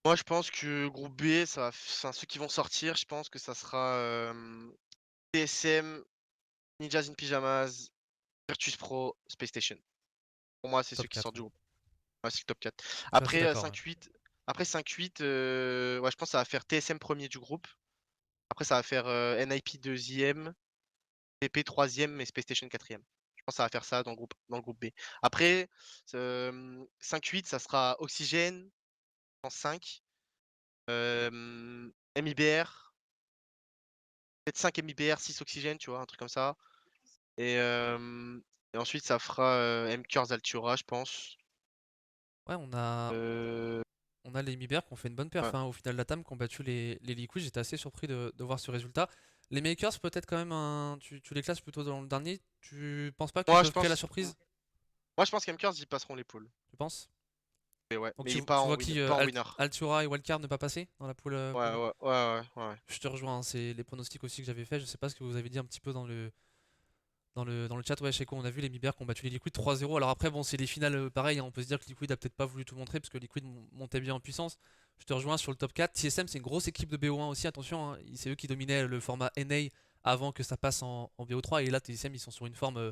Moi, je pense que groupe B, enfin, ceux qui vont sortir, je pense que ça sera TSM, Ninjas in Pyjamas, Virtus Pro, Space Station. Pour moi, c'est ceux Top qui 4, sortent du ouais. groupe. Ouais, c'est le top 4. Je suis assez Après d'accord, ouais. 5-8, après 5-8, ouais, je pense que ça va faire TSM premier du groupe. Après, ça va faire NIP deuxième, TP troisième et Space Station quatrième. Je pense que ça va faire ça dans le groupe B. Après, 5-8, ça sera Oxygène en 5, MIBR, peut-être 5 MIBR, 6 Oxygène, tu vois, un truc comme ça. Et, et ensuite, ça fera MCurs Altura, je pense. Ouais, Euh, on a les Mibert qui ont fait une bonne ouais. perf hein, au final de la table, qui ont battu les Liquids. J'étais assez surpris de voir ce résultat. Les Makers, peut-être quand même, tu les classes plutôt dans le dernier. Tu penses pas qu'ils Moi, je peuvent créer la pense, surprise? moi, je pense qu'MCurs, ils passeront les poules. Tu penses? Mais ouais, Donc mais tu vois qui pas en winner. Altura et Wildcard ne pas passer dans la poule, Ouais, poule 1? ouais, ouais, ouais, ouais. Je te rejoins, hein, c'est les pronostics aussi que j'avais fait. Je sais pas ce que vous avez dit un petit peu dans le chat. Ouais, Checo, on a vu les Mibert qui ont battu les Liquids 3-0. Alors après, bon, c'est les finales pareil, hein, on peut se dire que Liquid a peut-être pas voulu tout montrer parce que Liquid montait bien en puissance. Je te rejoins sur le top 4. TSM, c'est une grosse équipe de BO1 aussi, attention, hein, c'est eux qui dominaient le format NA avant que ça passe en BO3. Et là, TSM, ils sont sur une forme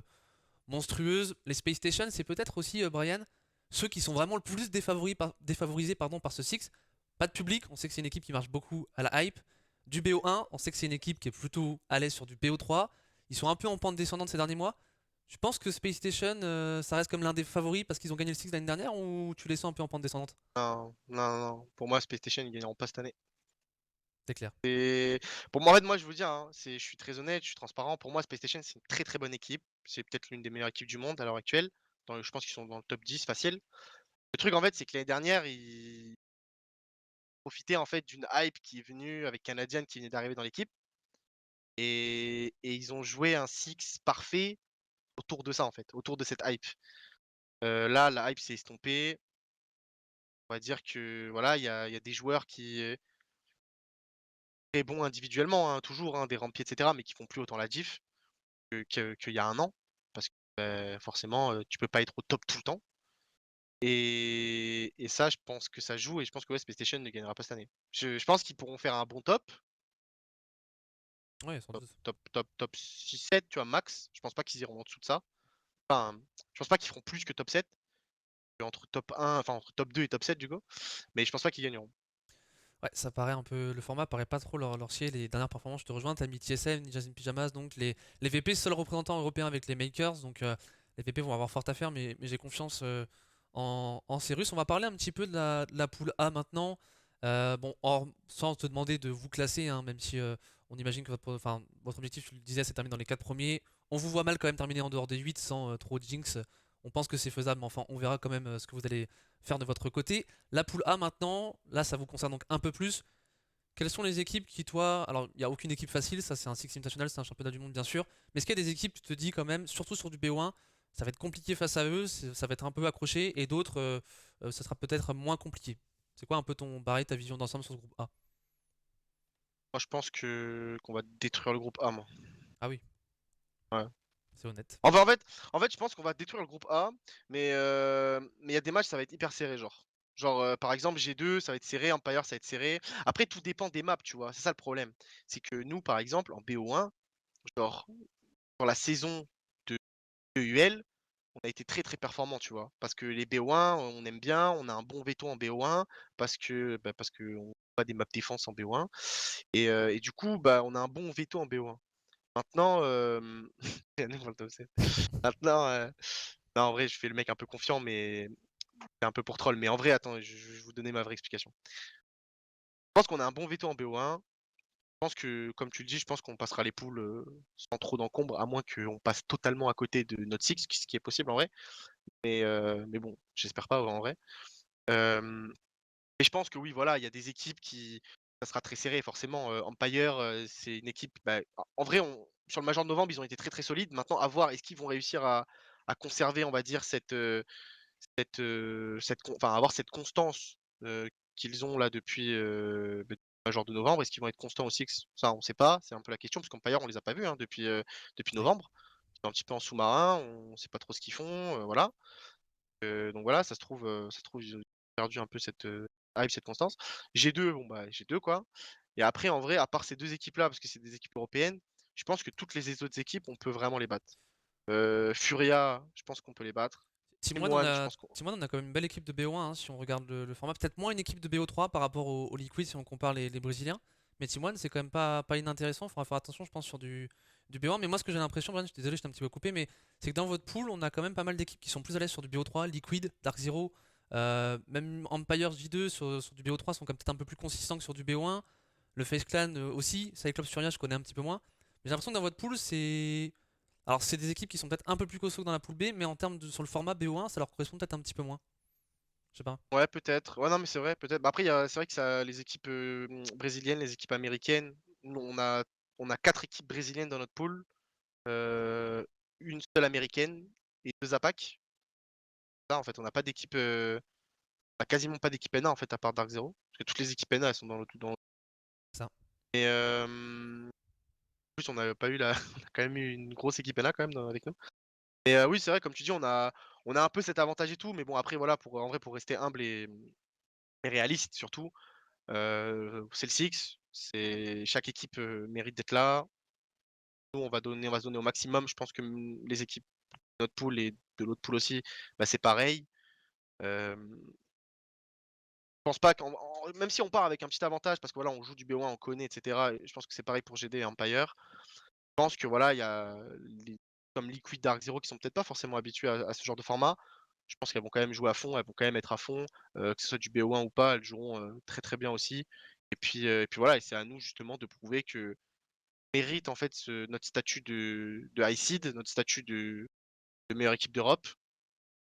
monstrueuse. Les Space Station, c'est peut-être aussi, Brian, ceux qui sont vraiment le plus défavorisés par ce Six. Pas de public, on sait que c'est une équipe qui marche beaucoup à la hype. Du BO1, on sait que c'est une équipe qui est plutôt à l'aise sur du BO3. Ils sont un peu en pente descendante ces derniers mois. Je pense que Space Station, ça reste comme l'un des favoris parce qu'ils ont gagné le Six l'année dernière, ou tu les sens un peu en pente descendante? Non, non, non. Pour moi, Space Station, ils gagneront pas cette année. C'est clair. Et pour moi, en fait, moi, je vous dis, hein, je suis très honnête, je suis transparent. Pour moi, Space Station, c'est une très très bonne équipe. C'est peut-être l'une des meilleures équipes du monde à l'heure actuelle. Je pense qu'ils sont dans le top 10 facile. Le truc, en fait, c'est que l'année dernière, ils profitaient en fait d'une hype qui est venue avec Canadian qui venait d'arriver dans l'équipe. Et ils ont joué un Six parfait autour de ça, en fait, autour de cette hype. Là, la hype s'est estompée. On va dire que voilà, il y a des joueurs qui très bons individuellement, hein, toujours, hein, des rampiers, etc., mais qui font plus autant la diff qu'il y a un an. Parce que forcément, tu peux pas être au top tout le temps. Et ça, je pense que ça joue et je pense que ouais, Space Station ne gagnera pas cette année. Je pense qu'ils pourront faire un bon top, Ouais, sans top, doute. top 6-7, tu vois, max. Je pense pas qu'ils iront en dessous de ça. Enfin, je pense pas qu'ils feront plus que top 7, entre top 1, enfin entre top 2 et top 7 du coup. Mais je pense pas qu'ils gagneront. Ouais, ça paraît un peu. Le format paraît pas trop leur chier. Les dernières performances, je te rejoins. T'as mis TSM, Ninjas in Pyjamas, donc les VP, seuls représentants européens avec les Makers. Donc les VP vont avoir fort à faire, mais j'ai confiance en ces Russes. On va parler un petit peu de la poule A maintenant. Bon, sans te demander de vous classer, hein, même si on imagine que votre objectif, tu le disais, c'est terminer dans les 4 premiers. On vous voit mal quand même terminer en dehors des 8 sans trop de jinx. On pense que c'est faisable, mais enfin, on verra quand même ce que vous allez faire de votre côté. La poule A maintenant, là ça vous concerne donc un peu plus. Quelles sont les équipes qui, toi, alors il n'y a aucune équipe facile, ça c'est un Six Invitational, c'est un championnat du monde bien sûr, mais est-ce qu'il y a des équipes, tu te dis quand même, surtout sur du BO1, ça va être compliqué face à eux, ça va être un peu accroché, et d'autres, ça sera peut-être moins compliqué. C'est quoi un peu ta vision d'ensemble sur ce groupe A? Moi, je pense qu'on va détruire le groupe A, moi. Ah oui, Ouais. c'est honnête. Enfin, en fait, je pense qu'on va détruire le groupe A, mais il y a des matchs, ça va être hyper serré, genre. Genre, par exemple, G2, ça va être serré, Empire, ça va être serré. Après, tout dépend des maps, tu vois. C'est ça le problème. C'est que nous, par exemple, en BO1, genre, pour la saison de UL, on a été très très performant, tu vois. Parce que les BO1, on aime bien, on a un bon veto en BO1, parce que on a des maps défense en BO1. Et du coup, bah, on a un bon veto en BO1. Maintenant, Yannick dans le top 7. Maintenant, non, en vrai, je fais le mec un peu confiant, mais c'est un peu pour troll. Mais en vrai, attends, je vais vous donner ma vraie explication. Je pense qu'on a un bon veto en BO1. Je pense que, comme tu le dis, je pense qu'on passera les poules sans trop d'encombre, à moins qu'on passe totalement à côté de notre Six, ce qui est possible en vrai. Mais bon, j'espère pas en vrai. Euh, et je pense que oui, voilà, il y a des équipes qui. Ça sera très serré, forcément. Empire, c'est une équipe. Bah, en vrai, sur le Major de novembre, ils ont été très très solides. Maintenant, à voir, est-ce qu'ils vont réussir à conserver, on va dire, enfin, avoir cette constance qu'ils ont là depuis major de novembre. Est-ce qu'ils vont être constants aussi? Ça, on sait pas. C'est un peu la question, parce qu'Empire, on les a pas vus hein, depuis Oui. novembre. Ils sont un petit peu en sous-marin, on sait pas trop ce qu'ils font, voilà. Donc voilà, ça se trouve, ils ont perdu un peu cette hype, cette constance. G2, bon bah G2 quoi. Et après, en vrai, à part ces deux équipes-là, parce que c'est des équipes européennes, je pense que toutes les autres équipes, on peut vraiment les battre. Furia, je pense qu'on peut les battre. Team One, Team One, je pense qu'on. Team One, on a quand même une belle équipe de BO1 hein, si on regarde le format. Peut-être moins une équipe de BO3 par rapport au Liquid si on compare les Brésiliens. Mais Team One, c'est quand même pas inintéressant. Il faudra faire attention, je pense, sur du BO1. Mais moi, ce que j'ai l'impression, Brian, je suis désolé, je t'ai un petit peu coupé, mais c'est que dans votre pool, on a quand même pas mal d'équipes qui sont plus à l'aise sur du BO3, Liquid, Dark Zero, même Empire J2 sur du BO3 sont quand même peut-être un peu plus consistants que sur du BO1. Le FaZe Clan aussi, Cyclops Furia, je connais un petit peu moins. Mais j'ai l'impression que dans votre pool, c'est. Alors, c'est des équipes qui sont peut-être un peu plus costauds que dans la poule B, mais en termes sur le format BO1, ça leur correspond peut-être un petit peu moins. Je sais pas. Ouais, peut-être. Ouais, non, mais c'est vrai, peut-être. Bah, après, c'est vrai que ça, les équipes brésiliennes, les équipes américaines, nous, on a 4 équipes brésiliennes dans notre pool, une seule américaine et 2 APAC. Ça, en fait, on n'a pas d'équipe, on a quasiment pas d'équipe NA en fait, à part Dark Zero. Parce que toutes les équipes NA, elles sont dans. Ça. Et en plus, on n'a pas eu la, on a quand même eu une grosse équipe NA quand même avec nous. Mais oui, c'est vrai, comme tu dis, on a un peu cet avantage et tout, mais bon, après, voilà, en vrai, pour rester humble et réaliste surtout. C'est le Six, chaque équipe mérite d'être là. Nous, on va se donner au maximum. Je pense que les équipes de notre pool et de l'autre pool aussi, bah, c'est pareil. Euh, je pense pas même si on part avec un petit avantage, parce que voilà, on joue du B1, on connaît, etc. Et je pense que c'est pareil pour GD et Empire. Je pense que voilà, il y a comme Liquid, Dark Zero qui sont peut-être pas forcément habitués à ce genre de format. Je pense qu'elles vont quand même jouer à fond, elles vont quand même être à fond, que ce soit du BO1 ou pas, elles joueront très très bien aussi. Et puis voilà, et c'est à nous justement de prouver que mérite en fait notre statut de high seed, notre statut de meilleure équipe d'Europe,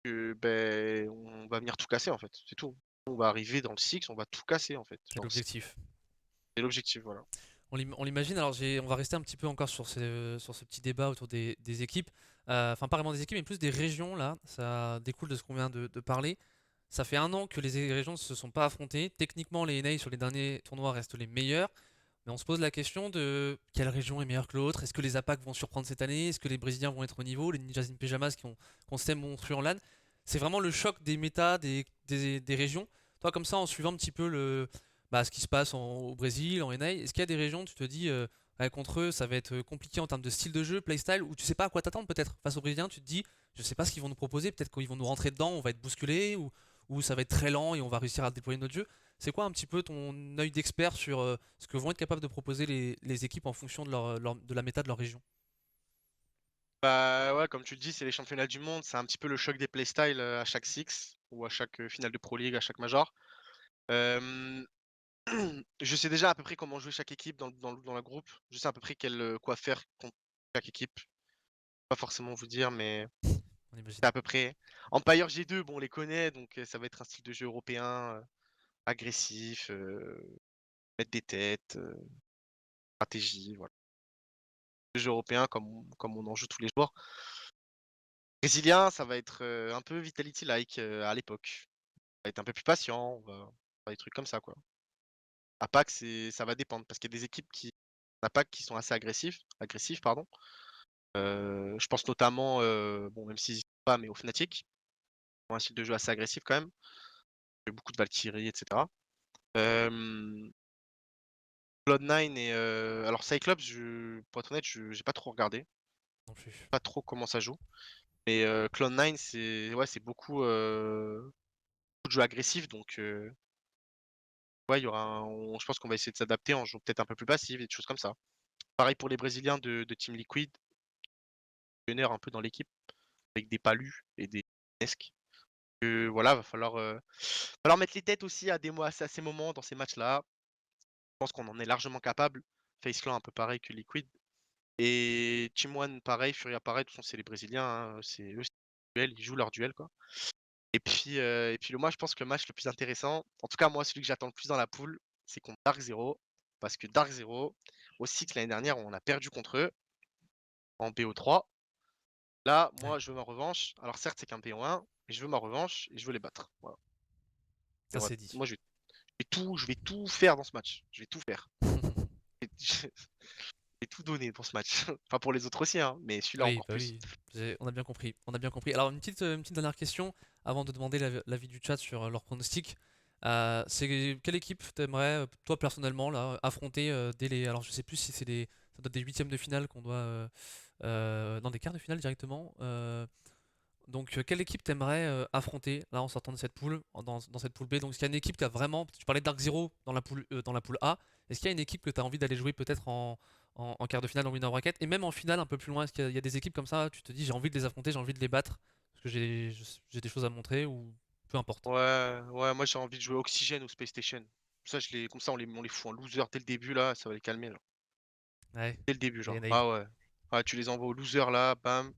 que ben on va venir tout casser en fait, c'est tout. On va arriver dans le Six, on va tout casser en fait. C'est l'objectif. C'est l'objectif, voilà. On l'imagine, alors on va rester un petit peu encore sur ce petit débat autour des équipes. Enfin, pas vraiment des équipes, mais plus des régions, là. Ça découle de ce qu'on vient de parler. Ça fait un an que les régions ne se sont pas affrontées. Techniquement, les NA sur les derniers tournois restent les meilleurs. Mais on se pose la question de quelle région est meilleure que l'autre. Est-ce que les APAC vont surprendre cette année? Est-ce que les Brésiliens vont être au niveau? Les Ninjas in Pyjamas qu'on sait monstrueux en LAN. C'est vraiment le choc des méta des régions. Toi, comme ça, en suivant un petit peu ce qui se passe au Brésil, en NA, est-ce qu'il y a des régions, tu te dis, ouais, contre eux, ça va être compliqué en termes de style de jeu, playstyle, ou tu sais pas à quoi t'attendre peut-être face aux Brésiliens, tu te dis, je sais pas ce qu'ils vont nous proposer, peut-être qu'ils vont nous rentrer dedans, on va être bousculé, ou ça va être très lent et on va réussir à déployer notre jeu. C'est quoi un petit peu ton œil d'expert sur ce que vont être capables de proposer les équipes en fonction de la méta de leur région? Bah ouais, comme tu le dis, c'est les championnats du monde, c'est un petit peu le choc des playstyles à chaque Six ou à chaque finale de Pro League, à chaque Major. Euh, Je sais déjà à peu près comment jouer chaque équipe dans la groupe. Je sais à peu près quoi faire contre chaque équipe. Pas forcément vous dire, mais On imagine. c'est à peu près. Empire G2, bon, on les connaît, donc ça va être un style de jeu européen, agressif, mettre des têtes, stratégie, voilà. Le jeu européen comme on en joue tous les jours. Brésilien, ça va être un peu Vitality-like à l'époque. On va être un peu plus patient, on va faire des trucs comme ça, quoi. À Pâques, ça va dépendre, parce qu'il y a des équipes à Pâques qui sont assez agressives, pardon. Je pense notamment, bon, même s'ils y sont pas, mais aux Fnatic. Ils ont un style de jeu assez agressif quand même. Il y a beaucoup de Valkyrie, etc. Hem, Cloud9 et alors Cyclops, pour être honnête, j'ai pas trop regardé, Non plus. pas trop comment ça joue. Mais Cloud9, c'est beaucoup de jeux agressifs, donc ouais, il y aura je pense qu'on va essayer de s'adapter en jouant peut-être un peu plus passif, des choses comme ça. Pareil pour les Brésiliens de Team Liquid, pionniers un peu dans l'équipe, avec des Palus et des Nesk. Voilà, va falloir mettre les têtes aussi à ces moments dans ces matchs-là. Je pense qu'on en est largement capable. FaZe Clan un peu pareil que Liquid. Et Team One pareil, Furia pareil, de toute façon c'est les Brésiliens, hein, c'est eux, ils jouent leur duel quoi. Moi je pense que le match le plus intéressant, en tout cas moi celui que j'attends le plus dans la poule, c'est contre Dark Zero. Parce que Dark Zero, au Six l'année dernière, on a perdu contre eux en BO3. Là, Ouais, moi je veux ma revanche. Alors certes c'est qu'un BO1, mais je veux ma revanche et je veux les battre. Voilà. Et ça c'est dit. moi je vais Je vais tout faire dans ce match. Je vais tout faire. Je vais tout donner pour ce match. Enfin, pour les autres aussi, hein, mais celui-là Oui, encore bah plus. oui, on a bien compris. On a bien compris. Alors, une petite dernière question avant de demander l'avis du chat sur leurs pronostics. C'est quelle équipe t'aimerais, toi personnellement, là, affronter dès les. Alors, je sais plus si c'est des. Ça doit être des huitièmes de finale qu'on doit. Non, des quarts de finale directement. Donc, quelle équipe t'aimerais affronter là en sortant de cette poule, dans cette poule B? Donc, est-ce qu'il y a une équipe qui a vraiment. Tu parlais Dark Zero dans la poule A. Est-ce qu'il y a une équipe que tu as envie d'aller jouer peut-être en quart de finale, en winner bracket et même en finale un peu plus loin? Est-ce qu'il y a des équipes comme ça, tu te dis j'ai envie de les affronter, j'ai envie de les battre parce que j'ai des choses à montrer ou peu importe? Ouais, moi j'ai envie de jouer Oxygène ou Space Station. Comme ça on les fout en loser dès le début là, ça va les calmer là. Ouais, Dès le début, et genre. NA. Ah ouais. Ah, tu les envoies au loser là, bam,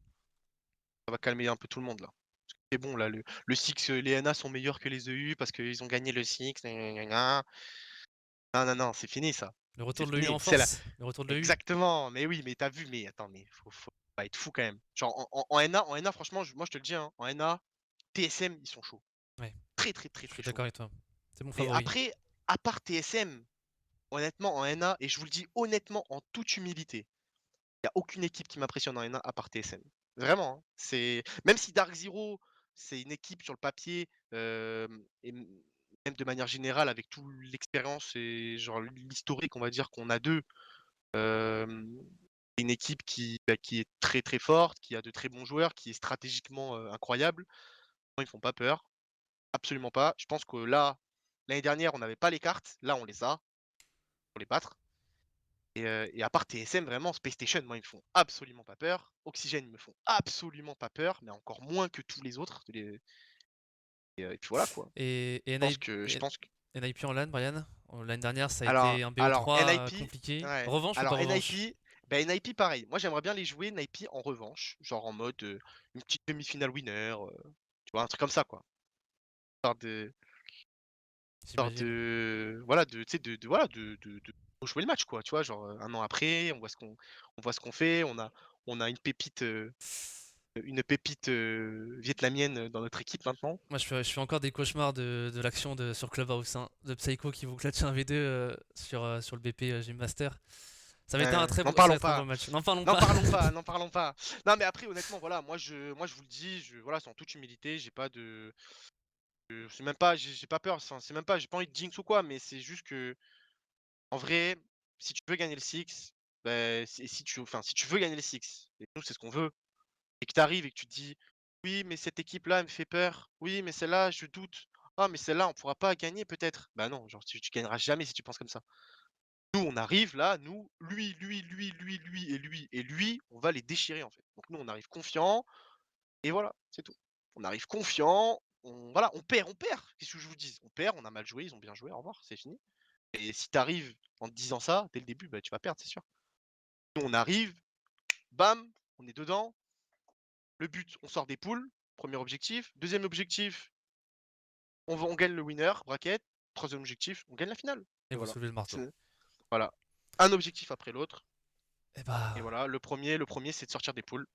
ça va calmer un peu tout le monde là. C'est bon là, le Six, les NA sont meilleurs que les EU parce qu'ils ont gagné le Six. Gna. Non, non, non, c'est fini ça. Le C'est retour de l'EU fini. en C'est là. force, le retour de l'EU. Exactement. Mais oui, mais t'as vu, mais attends, mais faut pas être fou quand même. Genre en NA, franchement, moi je te le dis, hein, en NA, TSM, ils sont chauds. Ouais, Très, très, très, je très suis chauds. d'accord avec toi. C'est mon Mais favori. après, à part TSM, honnêtement, en NA, et je vous le dis honnêtement, en toute humilité, il n'y a aucune équipe qui m'impressionne en NA à part TSM. Vraiment, hein. Même si Dark Zero, c'est une équipe sur le papier, et même de manière générale, avec toute l'expérience et genre l'historique, on va dire, qu'on a d'eux, c'est une équipe qui est très très forte, qui a de très bons joueurs, qui est stratégiquement incroyable. Ils font pas peur, absolument pas. Je pense que là, l'année dernière, on n'avait pas les cartes. Là, on les a pour les battre. Et à part TSM, vraiment, Space Station, moi, ils me font absolument pas peur. Oxygène, ils me font absolument pas peur, mais encore moins que tous les autres. Et puis voilà, quoi. Et Je pense que... NIP en LAN, Brian? L'année dernière, ça a Alors, été un alors BO3 NIP, compliqué. ouais. Revanche ou pas Alors revanche? NIP, ben NIP, pareil. Moi, j'aimerais bien les jouer, NIP, en revanche. Genre en mode une petite demi-finale winner. Tu vois, un truc comme ça, quoi. Histoire de... histoire J'imagine. de... Voilà, tu sais, voilà, de rejouer le match, quoi. Tu vois, genre un an après, on voit ce qu'on fait. On a une pépite vietnamienne dans notre équipe maintenant. Moi, je fais encore des cauchemars de l'action sur Clubhouse, hein, de Psycho qui vous clutch un V2 sur le BP Gym Master. Ça avait été N'en ça va parlons être un beau pas. match. N'en parlons N'en pas. parlons pas, n'en parlons pas. Non, mais après, honnêtement, voilà, moi, je vous le dis, voilà, c'est en toute humilité, j'ai pas de, c'est même pas, j'ai pas peur, c'est même pas, j'ai pas envie de jinx ou quoi, mais c'est juste que, en vrai, si tu veux gagner le Six, ben, si tu veux gagner le Six, et nous, c'est ce qu'on veut, et que t'arrives et que tu te dis, oui, mais cette équipe-là, elle me fait peur, oui, mais celle-là, je doute, ah, mais celle-là, on pourra pas gagner peut-être. Bah non, genre, tu gagneras jamais si tu penses comme ça. Nous, on arrive là, nous, lui et lui, on va les déchirer en fait. Donc nous, on arrive confiant et voilà, c'est tout. On arrive confiant, voilà, on perd. Qu'est-ce que je vous dis? On perd, on a mal joué, ils ont bien joué, au revoir, c'est fini. Et si t'arrives en te disant ça dès le début, bah tu vas perdre, c'est sûr. Nous, on arrive, bam, on est dedans. Le but, on sort des poules, premier objectif. Deuxième objectif, on gagne le winner, bracket. Troisième objectif, on gagne la finale. Et Et vous voilà. soulevez le marteau. Voilà. Un objectif après l'autre. Et Et bah, voilà, le premier, c'est de sortir des poules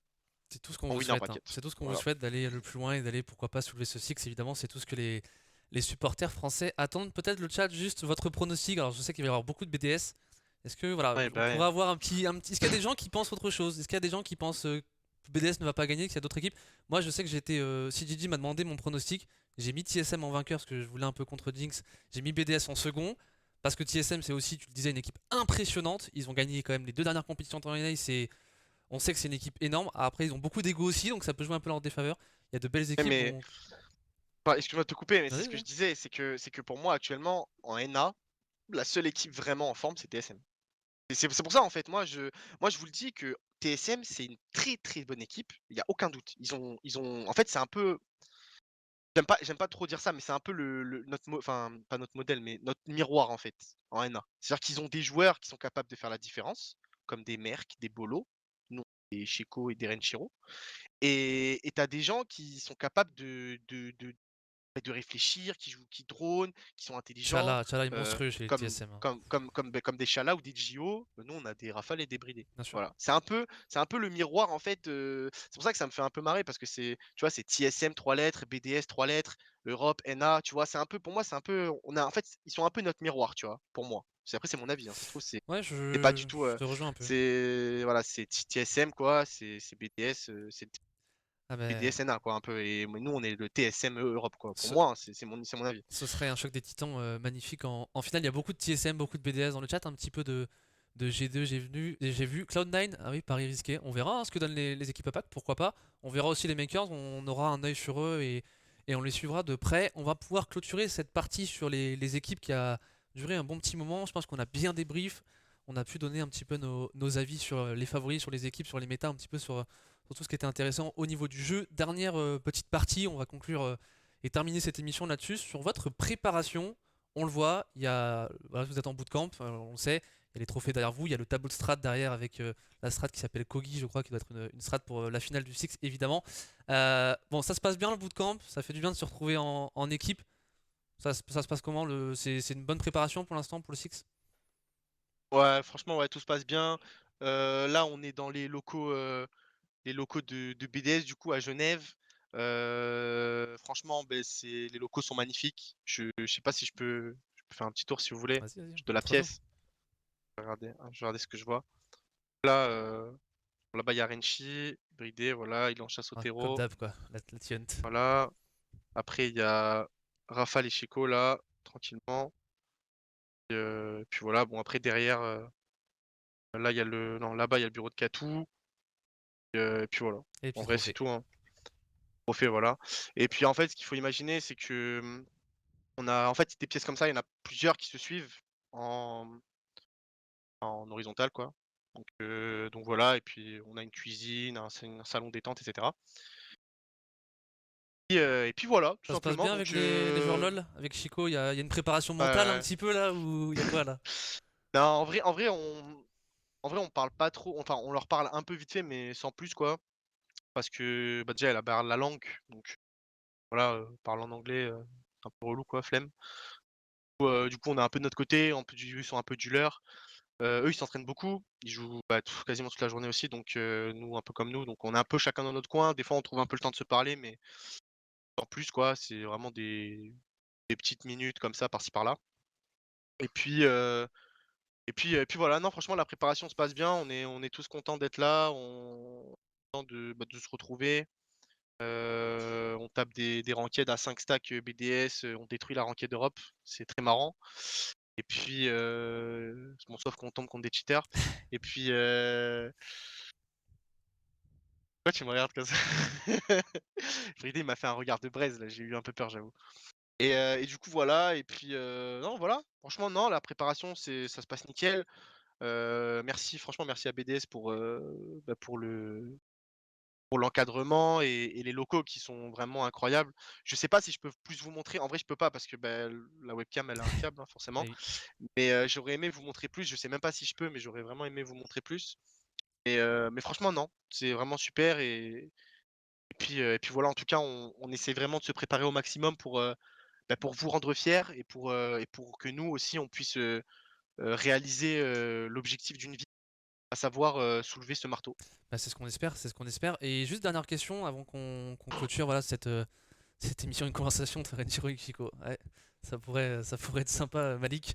c'est tout ce qu'on en vous winner souhaite, hein. bracket. C'est tout ce qu'on vous Voilà. souhaite d'aller le plus loin et d'aller pourquoi pas soulever ce six. Évidemment, c'est tout ce que les supporters français attendent. Peut-être le chat, juste votre pronostic. Alors, je sais qu'il va y avoir beaucoup de BDS. Est-ce que voilà, Ouais, on bah pourrait ouais. avoir Est-ce qu'il y a des gens qui pensent autre chose? Est-ce qu'il y a des gens qui pensent que BDS ne va pas gagner, qu'il y a d'autres équipes? Moi, je sais que j'étais. CGG m'a demandé mon pronostic. J'ai mis TSM en vainqueur parce que je voulais un peu contre Jinx. J'ai mis BDS en second. Parce que TSM, c'est aussi, tu le disais, une équipe impressionnante. Ils ont gagné quand même les deux dernières compétitions en NA. On sait que c'est une équipe énorme. Après, ils ont beaucoup d'ego aussi, donc ça peut jouer un peu en leur défaveur. Il y a de belles Ouais, équipes. mais Donc... enfin, excuse-moi de te couper, mais c'est Vas-y, ce que vas-y. je disais, c'est que pour moi actuellement en NA, la seule équipe vraiment en forme, c'est TSM. Et c'est pour ça en fait, moi je vous le dis que TSM c'est une très très bonne équipe, il y a aucun doute. Ils ont en fait c'est un peu j'aime pas trop dire ça, mais c'est un peu enfin pas notre modèle, mais notre miroir en fait en NA. C'est-à-dire qu'ils ont des joueurs qui sont capables de faire la différence, comme des Merc, des Bolo, nous des Sheko et des Renshiro. Et tu as des gens qui sont capables de réfléchir, qui dronent, qui sont intelligents, Chala est euh, monstrueux chez les comme, TSM, hein, comme des Chalas ou des Gio. Nous, on a des Rafales et des Bridés. bien sûr. Voilà. C'est un peu le miroir, en fait. C'est pour ça que ça me fait un peu marrer, parce que tu vois, c'est TSM 3 lettres, BDS 3 lettres, Europe, NA, tu vois, pour moi, c'est un peu, en fait, ils sont un peu notre miroir, tu vois, pour moi. Après, c'est mon avis, hein, ça se trouve, Ouais, c'est pas du tout, je te rejoins un peu. voilà, c'est TSM, quoi, c'est BDS, c'est Ah ben, BDS NA, quoi, un peu, et nous, on est le TSM Europe, quoi. Pour ce, moi, hein, c'est mon avis. ce serait un choc des titans magnifique en finale. Il y a beaucoup de TSM, beaucoup de BDS dans le chat, un petit peu de G2, j'ai vu. Cloud9, ah oui, Paris risqué. On verra hein, ce que donnent les équipes à pack, pourquoi pas. On verra aussi les makers, on aura un œil sur eux et on les suivra de près. On va pouvoir clôturer cette partie sur les équipes qui a duré un bon petit moment. Je pense qu'on a bien débrief. On a pu donner un petit peu nos avis sur les favoris, sur les équipes, sur les méta, un petit peu sur tout ce qui était intéressant au niveau du jeu. Dernière petite partie, on va conclure et terminer cette émission là-dessus. Sur votre préparation, on le voit, voilà, vous êtes en bootcamp, on le sait, il y a les trophées derrière vous, il y a le tableau de strat derrière avec la strat qui s'appelle Kogi, je crois, qui doit être une strat pour la finale du Six, évidemment. Bon, ça se passe bien le bootcamp, ça fait du bien de se retrouver en équipe. Ça se passe comment c'est une bonne préparation pour l'instant pour le Six? Ouais, franchement, ouais, tout se passe bien. Là, on est dans les locaux de BDS, du coup, à Genève. Franchement, ben, les locaux sont magnifiques. Je sais pas si je peux faire un petit tour si vous voulez Vas-y, de la montre-nous. pièce. Je vais regarder ce que je vois. Là, là-bas, il y a Renchi, Bridé, voilà, il est en chasse au Ah, comme terreau. d'hab, quoi, la Tiunt. Voilà. Après, il y a Rafale et Chico, là, tranquillement. Puis voilà, bon, après, derrière, là, il y a non, là-bas, il y a le bureau de Katou. Et puis voilà. Et En puis vrai, c'est trophée. tout, hein. Trophée, voilà. Et puis, en fait, ce qu'il faut imaginer, c'est que on a, en fait, des pièces comme ça, il y en a plusieurs qui se suivent en, en horizontal, quoi. Donc voilà, et puis on a une cuisine, un salon détente, etc. Et puis voilà, tout Ça se passe simplement. bien avec Donc, les joueurs LoL? Avec Chico, il y a une préparation mentale un ouais. petit peu là ou il y a quoi là? Non, en vrai, on parle pas trop. Enfin, on leur parle un peu vite fait, mais sans plus, quoi. Parce que bah, déjà, elle a barre la langue. Donc voilà, parle en anglais, un peu relou, quoi, flemme. Du coup, on est un peu de notre côté, ils sont un peu du leur. Eux, ils s'entraînent beaucoup. Ils jouent bah, quasiment toute la journée aussi. Donc nous, un peu comme nous. Donc on est un peu chacun dans notre coin. Des fois, on trouve un peu le temps de se parler, mais en plus, quoi, c'est vraiment des petites minutes comme ça, par-ci par-là. Et puis, et puis voilà, non, franchement, la préparation se passe bien. On est tous contents d'être là. Content de se retrouver. On tape des ranked à 5 stacks BDS. On détruit la ranked d'Europe. C'est très marrant. Et puis, bon, sauf qu'on tombe contre des cheaters. Et puis, pourquoi tu me regardes comme ça? Freddy m'a fait un regard de braise, là. J'ai eu un peu peur, j'avoue. Et du coup, voilà. Et puis, non, voilà. Franchement, non, la préparation, ça se passe nickel. Merci, franchement, merci à BDS bah, pour l'encadrement et les locaux qui sont vraiment incroyables. Je sais pas si je peux plus vous montrer. En vrai, je peux pas parce que bah, la webcam, elle a un câble, hein, Eh forcément. oui. Mais j'aurais aimé vous montrer plus. Je sais même pas si je peux, mais j'aurais vraiment aimé vous montrer plus. Mais franchement, non. C'est vraiment super. Et puis voilà, en tout cas, on essaie vraiment de se préparer au maximum pour vous rendre fiers et pour que nous aussi, on puisse réaliser l'objectif d'une vie, à savoir soulever ce marteau. Bah, c'est ce qu'on espère, c'est ce qu'on espère. Et juste dernière question avant qu'on clôture voilà, cette émission, une conversation entre Renjiro et Chico. Ouais, ça pourrait être sympa, Malik.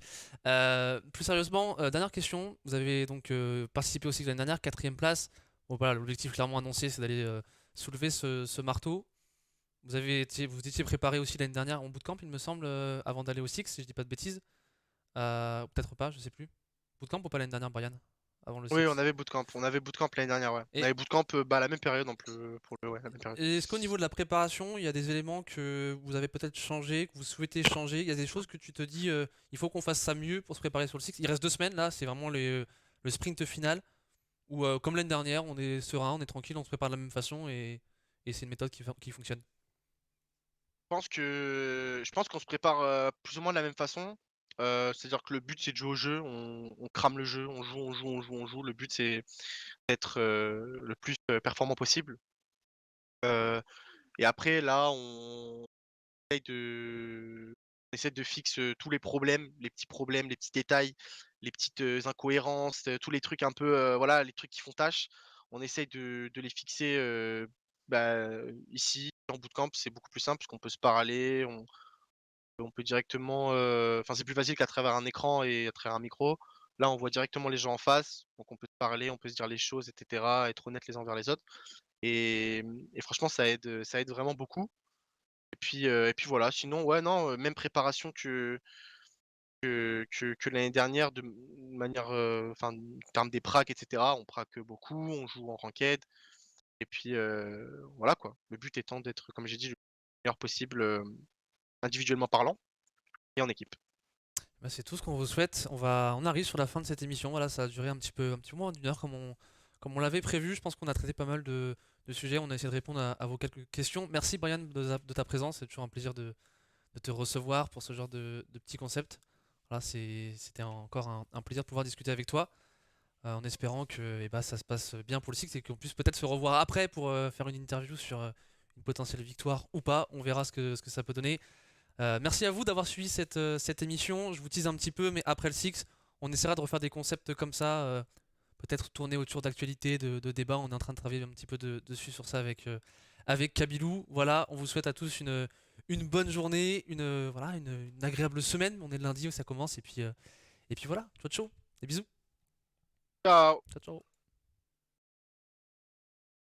Plus sérieusement, dernière question. Vous avez donc participé aussi l'année dernière, quatrième place. Bon, voilà, l'objectif clairement annoncé, c'est d'aller soulever ce marteau. Vous étiez préparé aussi l'année dernière en bootcamp, il me semble, avant d'aller au Six, si je dis pas de bêtises. Peut-être pas, je sais plus. Bootcamp ou pas l'année dernière, Brian? Avant le Oui, on Six. avait bootcamp. On avait bootcamp l'année dernière, ouais. On Et avait bootcamp bah, à la même période, ouais, la même période. Et est-ce qu'au niveau de la préparation, il y a des éléments que vous avez peut-être changé, que vous souhaitez changer? Il y a des choses que tu te dis, il faut qu'on fasse ça mieux pour se préparer sur le Six. Il reste 2 semaines là, c'est vraiment le sprint final. Où, comme l'année dernière, on est serein, on est tranquille, on se prépare de la même façon et c'est une méthode qui fonctionne. Je pense qu'on se prépare plus ou moins de la même façon. C'est-à-dire que le but, c'est de jouer au jeu. On crame le jeu, on joue, on joue, on joue, on joue. Le but, c'est d'être le plus performant possible. Et après, là, on essaie de fixer tous les problèmes, les petits détails, les petites incohérences, tous les trucs un peu, voilà, les trucs qui font tâche. On essaye de les fixer bah, ici, en bootcamp, c'est beaucoup plus simple parce qu'on peut se parler, on peut directement, enfin, c'est plus facile qu'à travers un écran et à travers un micro. Là, on voit directement les gens en face, donc on peut se parler, on peut se dire les choses, et cetera, être honnête les uns envers les autres et franchement, ça aide vraiment beaucoup et puis voilà, sinon, ouais, non, même préparation que l'année dernière de manière, enfin, en termes des pracs et cetera. On praque beaucoup, on joue en ranked et puis, voilà quoi. Le but étant d'être, comme j'ai dit, le meilleur possible, individuellement parlant et en équipe. Bah, c'est tout ce qu'on vous souhaite. On arrive sur la fin de cette émission. Voilà, ça a duré un petit peu moins d'une heure comme on l'avait prévu. Je pense qu'on a traité pas mal de sujets. On a essayé de répondre à vos quelques questions. Merci Brian de ta présence. C'est toujours un plaisir de te recevoir pour ce genre de petits concepts. Voilà, c'était encore un plaisir de pouvoir discuter avec toi. En espérant que bah, ça se passe bien pour le cycle et qu'on puisse peut-être se revoir après pour faire une interview sur une potentielle victoire ou pas. On verra ce que ça peut donner. Merci à vous d'avoir suivi cette émission. Je vous tease un petit peu, mais après le Six, on essaiera de refaire des concepts comme ça, peut-être tourner autour d'actualités, de débats. On est en train de travailler un petit peu dessus sur ça avec Kabilou. Voilà, on vous souhaite à tous une bonne journée, voilà, une agréable semaine. On est le lundi où ça commence, et puis voilà, ciao ciao, des bisous, Ciao. ciao ciao.